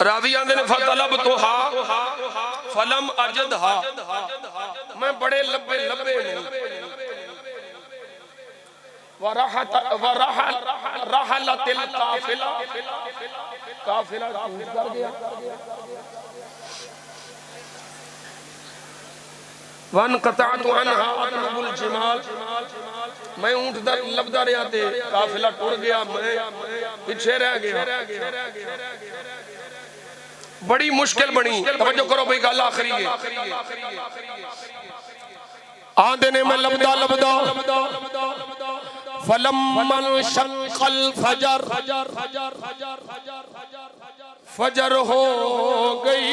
S1: रावी आंदे ने फतलब तो हा फलम अजद हा, मैं बड़े लब्बे लब्बे ने वरहलतिल काफिला काफिला टूट कर गया वन कतातु अनहा अतलबुल जमाल, मैं ऊंट दा लबदा रहा ते काफिला टुर गया, मैं पीछे रह गया। बड़ी मुश्किल बनी। तवज्जो करो भाई, गल आखिरी है। आंदे ने मैं लबदा लबदा फलम्मन शक्कल फजर, फजर हो गई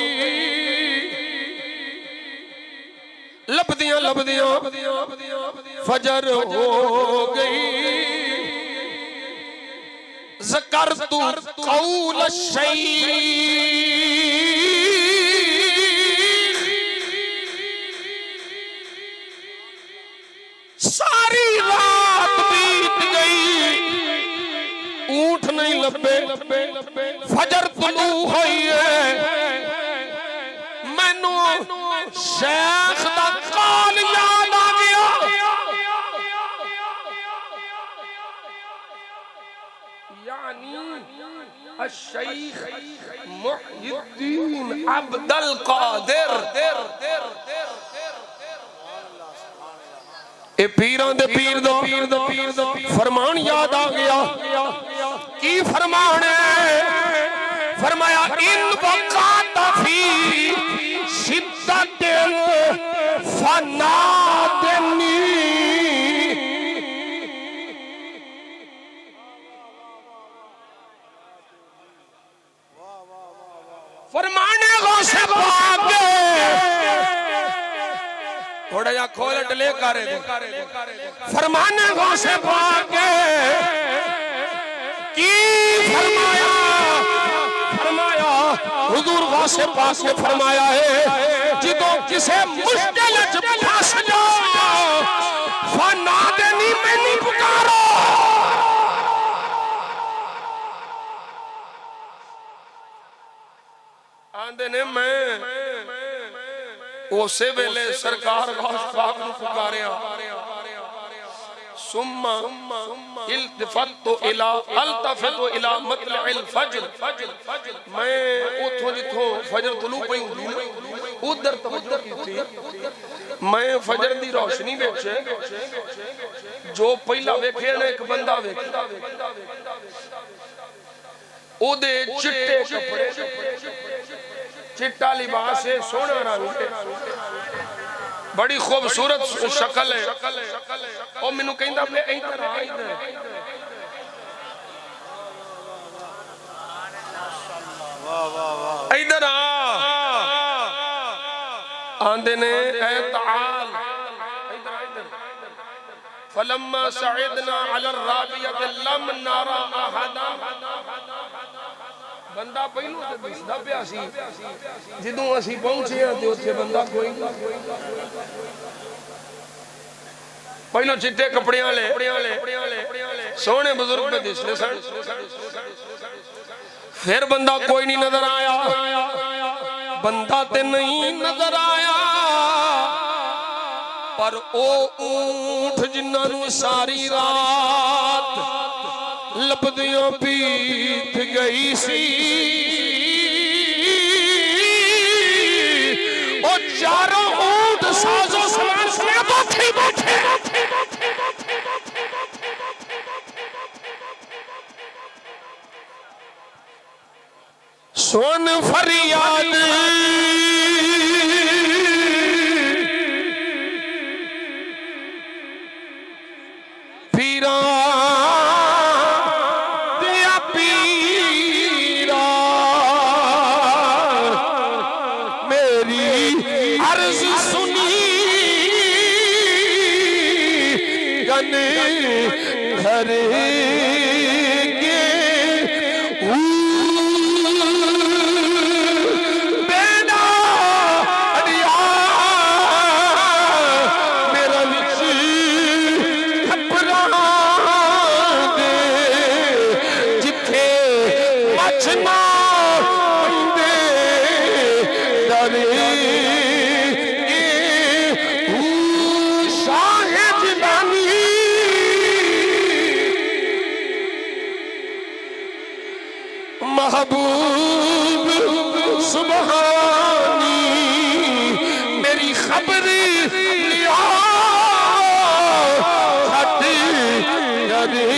S1: लबदियां लबदियां फजर हो गई। ज़करतु क़ौल शैख़, सारी रात बीत गई ऊंट नहीं लब्बे, फजर तुलू हुई है, मैनू शेख दा कौल याद आ गया। यानी अश-शेख मुहय्यिद्दीन अब्दुल कादिर, ए पीरां दे पीर दा फरमान याद आ गया। की फरमान है? फरमाया इन वक़ात फी शिद्दतिल फनादनी, फरमाने गौसे पाक थोड़ा जा खोल डले करे, फरमाने गौसे पाक की फरमाया, फरमाया हुजूर गौसे पाक ने फरमाया है जिदों किसे मुश्किल च फंस जाओ फनादनी मैनू पुकारो। आंदे ने मैं उसे वेले सरकार गौस पाक नू पुकारिया। सुम्मा इल्तिफतु इला अल्तफतु इला मतलइल फज्र, मैं उथों जिथों फजर तुलू पई हुंदी उधर तवज्जो कीती। मैं फजर दी रोशनी विच जो पहला वेखिया ना एक बंदा वेखिया, ओदे चिट्टे कपड़े, चिट्टा लिबास है, सोना रंग, बड़ी खूबसूरत शक्ल है। ओ मैनू कहंदा पे इधर आ, इधर आ। आंदे ने ए ताल फलम्मा सईदना अला राबियत लम नारा अहदा, बंदा पहलू ते दिसदा पिया सी, जदों असीं पहुंचे ते उत्थे बंदा कोई नहीं। पहलो चिट्टे कपड़े वाले सोहने बुजुर्ग पे दिसते सन। फिर बंदा कोई नहीं नजर आया, बंदा ते नहीं नजर आया, पर ओ ऊंट जिन्होंने सारी रात लपदियों पीत गई सी, ओ चारों ऊंट साजो समान से बैठे बैठे सुन फरियाद पीरा दिया पीरा, मेरी अर्ज सुनी गन घर महबूब सुबहानी मेरी खबर लिया हट करे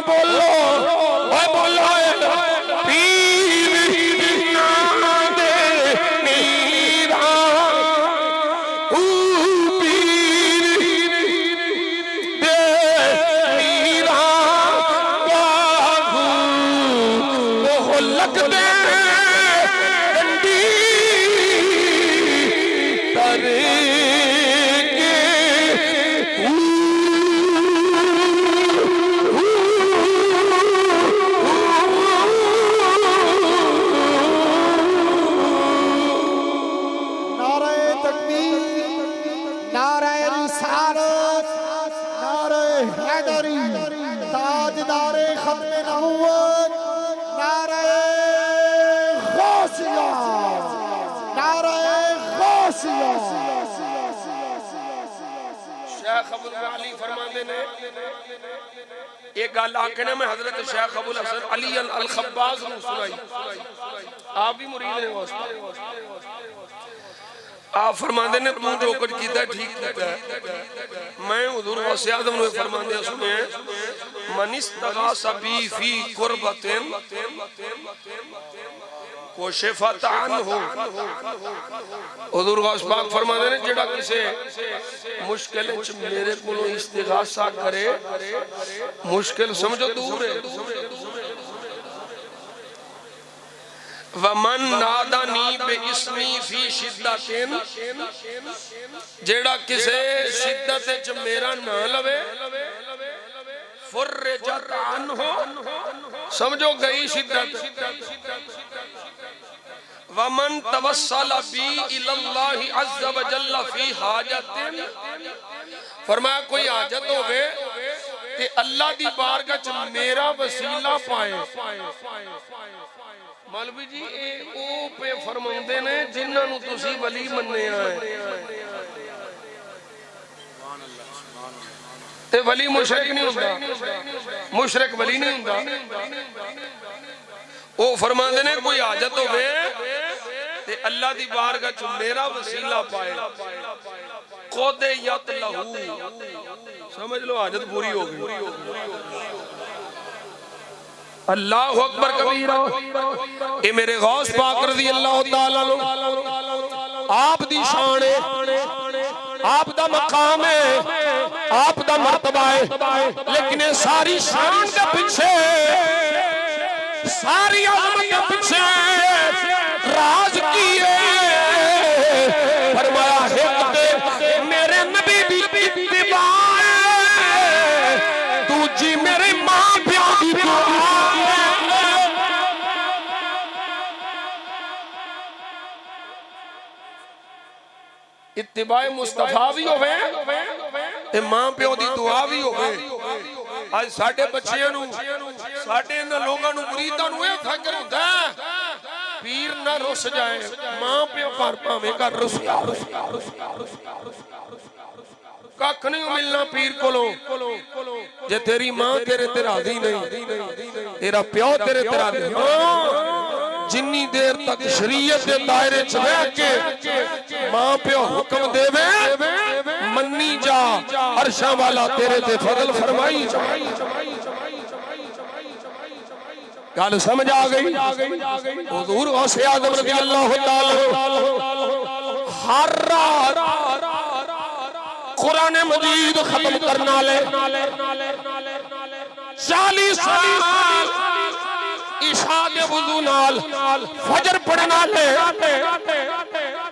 S1: बोलो बोलो एक गल आखने में हजरत शेख अबुल हसन अली अल खब्बाज ने सुनाई। आप भी मुरीद हैं आप फरमाते ने तू जो कुछ कीता ठीक कीता है। मैं हुजूर गौसे आज़म ने फरमांदे सुने मनिस्तगासा बी फी कुर्बतिन कोशिफतान हो। हुजूर गौस पाक फरमाते ने जेड़ा किसे मुश्किल च मेरे कोलों इस्तिगासा करे मुश्किल समझो दूर है। वमन नादानी बिस्मी फी शिद्दतिन जेड़ा किसे शिद्दत च मेरा ना लवे फुर्रजत अन्हु समझो गई शिद्दत। वमन तवस्सल बी इलल्लाहि अज़्ज़ व जल्ल फी हाजतिन फरमाया कोई हाजत होवे ते अल्लाह दी बारगाह च मेरा वसीला पाए। मौलवी जी ए ओ पे फरमांदे ने जिन्हां नूं तुसीं वली मन्निया है ते वली मुशरिक नहीं हुंदा, मुशरिक वली नहीं हुंदा। ओ फरमांदे ने कोई हाजत होवे ते अल्लाह दी बारगाह च मेरा वसीला पाए कोदे यत लहू समझ लो हाजत पूरी हो गई। अल्लाह अकबर कबीरा। ए मेरे गौस पाक रज़ी अल्लाह तआला आप दी शान है, आप दा मकाम है, आप दा मर्तबा है, लेकिन सारी शान के पीछे सारी आज़मत के पीछे राज की है। फरमाया है मेरे नबी दी इत्तिबा है, दूजी मेरे मां प्यार दी दुआ इत्तिबाए मुस्तफा भी होवे ते मां प्यो दी दुआ भी होवे। आज साडे बच्चियां नू साडे इन्हां लोगां नू मुरीदां नू इह फिक्र हुंदा पीर ना रुस जाए, मां प्यो घर भावें घर रुसिया कख नहीं मिलना पीर कोलों जे तेरी मां तेरे ते राजी नहीं, तेरा प्यो तेरे ते राजी नहीं। जिन्नी देर तक शरीयत के दायरे च रह के मां प्यो हुक्म देवे मन्नी जा, अरशा वाला तेरे ते फजल फरमाई जा। गल समझ आ गई। हुजूर गौसे आज़म रज़ी अल्लाह तआला हर रात कुरान मजीद खत्म करने वाले 40 साल इशा दे वुजू नाल फजर पढ़ने वाले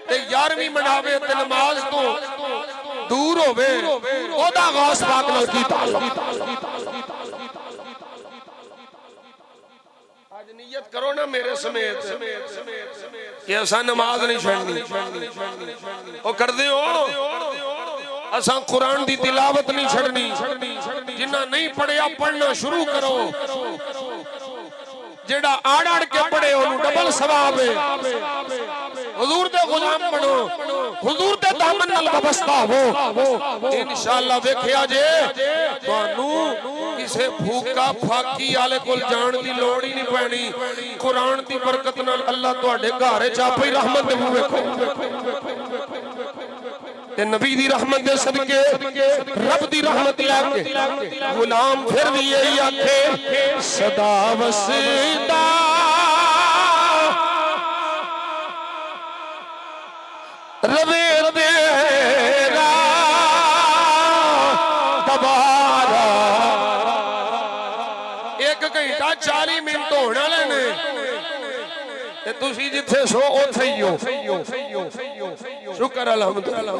S1: ते 11वीं मनावे ते नमाज तो दूर होवे ओदा गौस पाक नाल की ताल्लुक। आज नियत करो ना मेरे समेत कि असा नमाज नहीं छड़नी, ओ कर दे असा कुरान दी तिलावत नहीं छड़नी। जिन्ना नहीं पढ़िया पढ़ना शुरू करो, जेड़ा आड़ आड़ के पढ़े ओनू डबल सवाब है। हुजूर दे गुलाम बनो, हुजूर दे दामन नाल वाबस्ता हो, इंशाअल्लाह वेखिया जे तुहानू किसे भूखा फाकी वाले कोल जान दी लोड़ ही नहीं पैनी। कुरान दी बरकत नाल अल्लाह तुहाडे घर च आपे रहमत देवू। वेखो ते नबी दी रहमत दे सदके रब दी रहमत लैके गुलाम फिर भी यही आखे सदा वसदा रवे तेरा दबारा। 1 घंटा 40 मिनट होने वाले ने ते तुसी जिथे सो उथे ही हो। शुक्र अल्हम्दुलिल्लाह।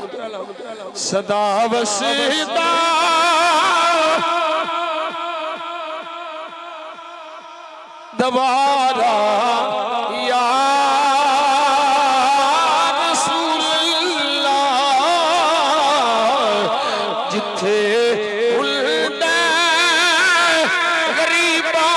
S1: सदा वसदा दबारा या रसूल अल्लाह, जिथे उल्दा गरीबा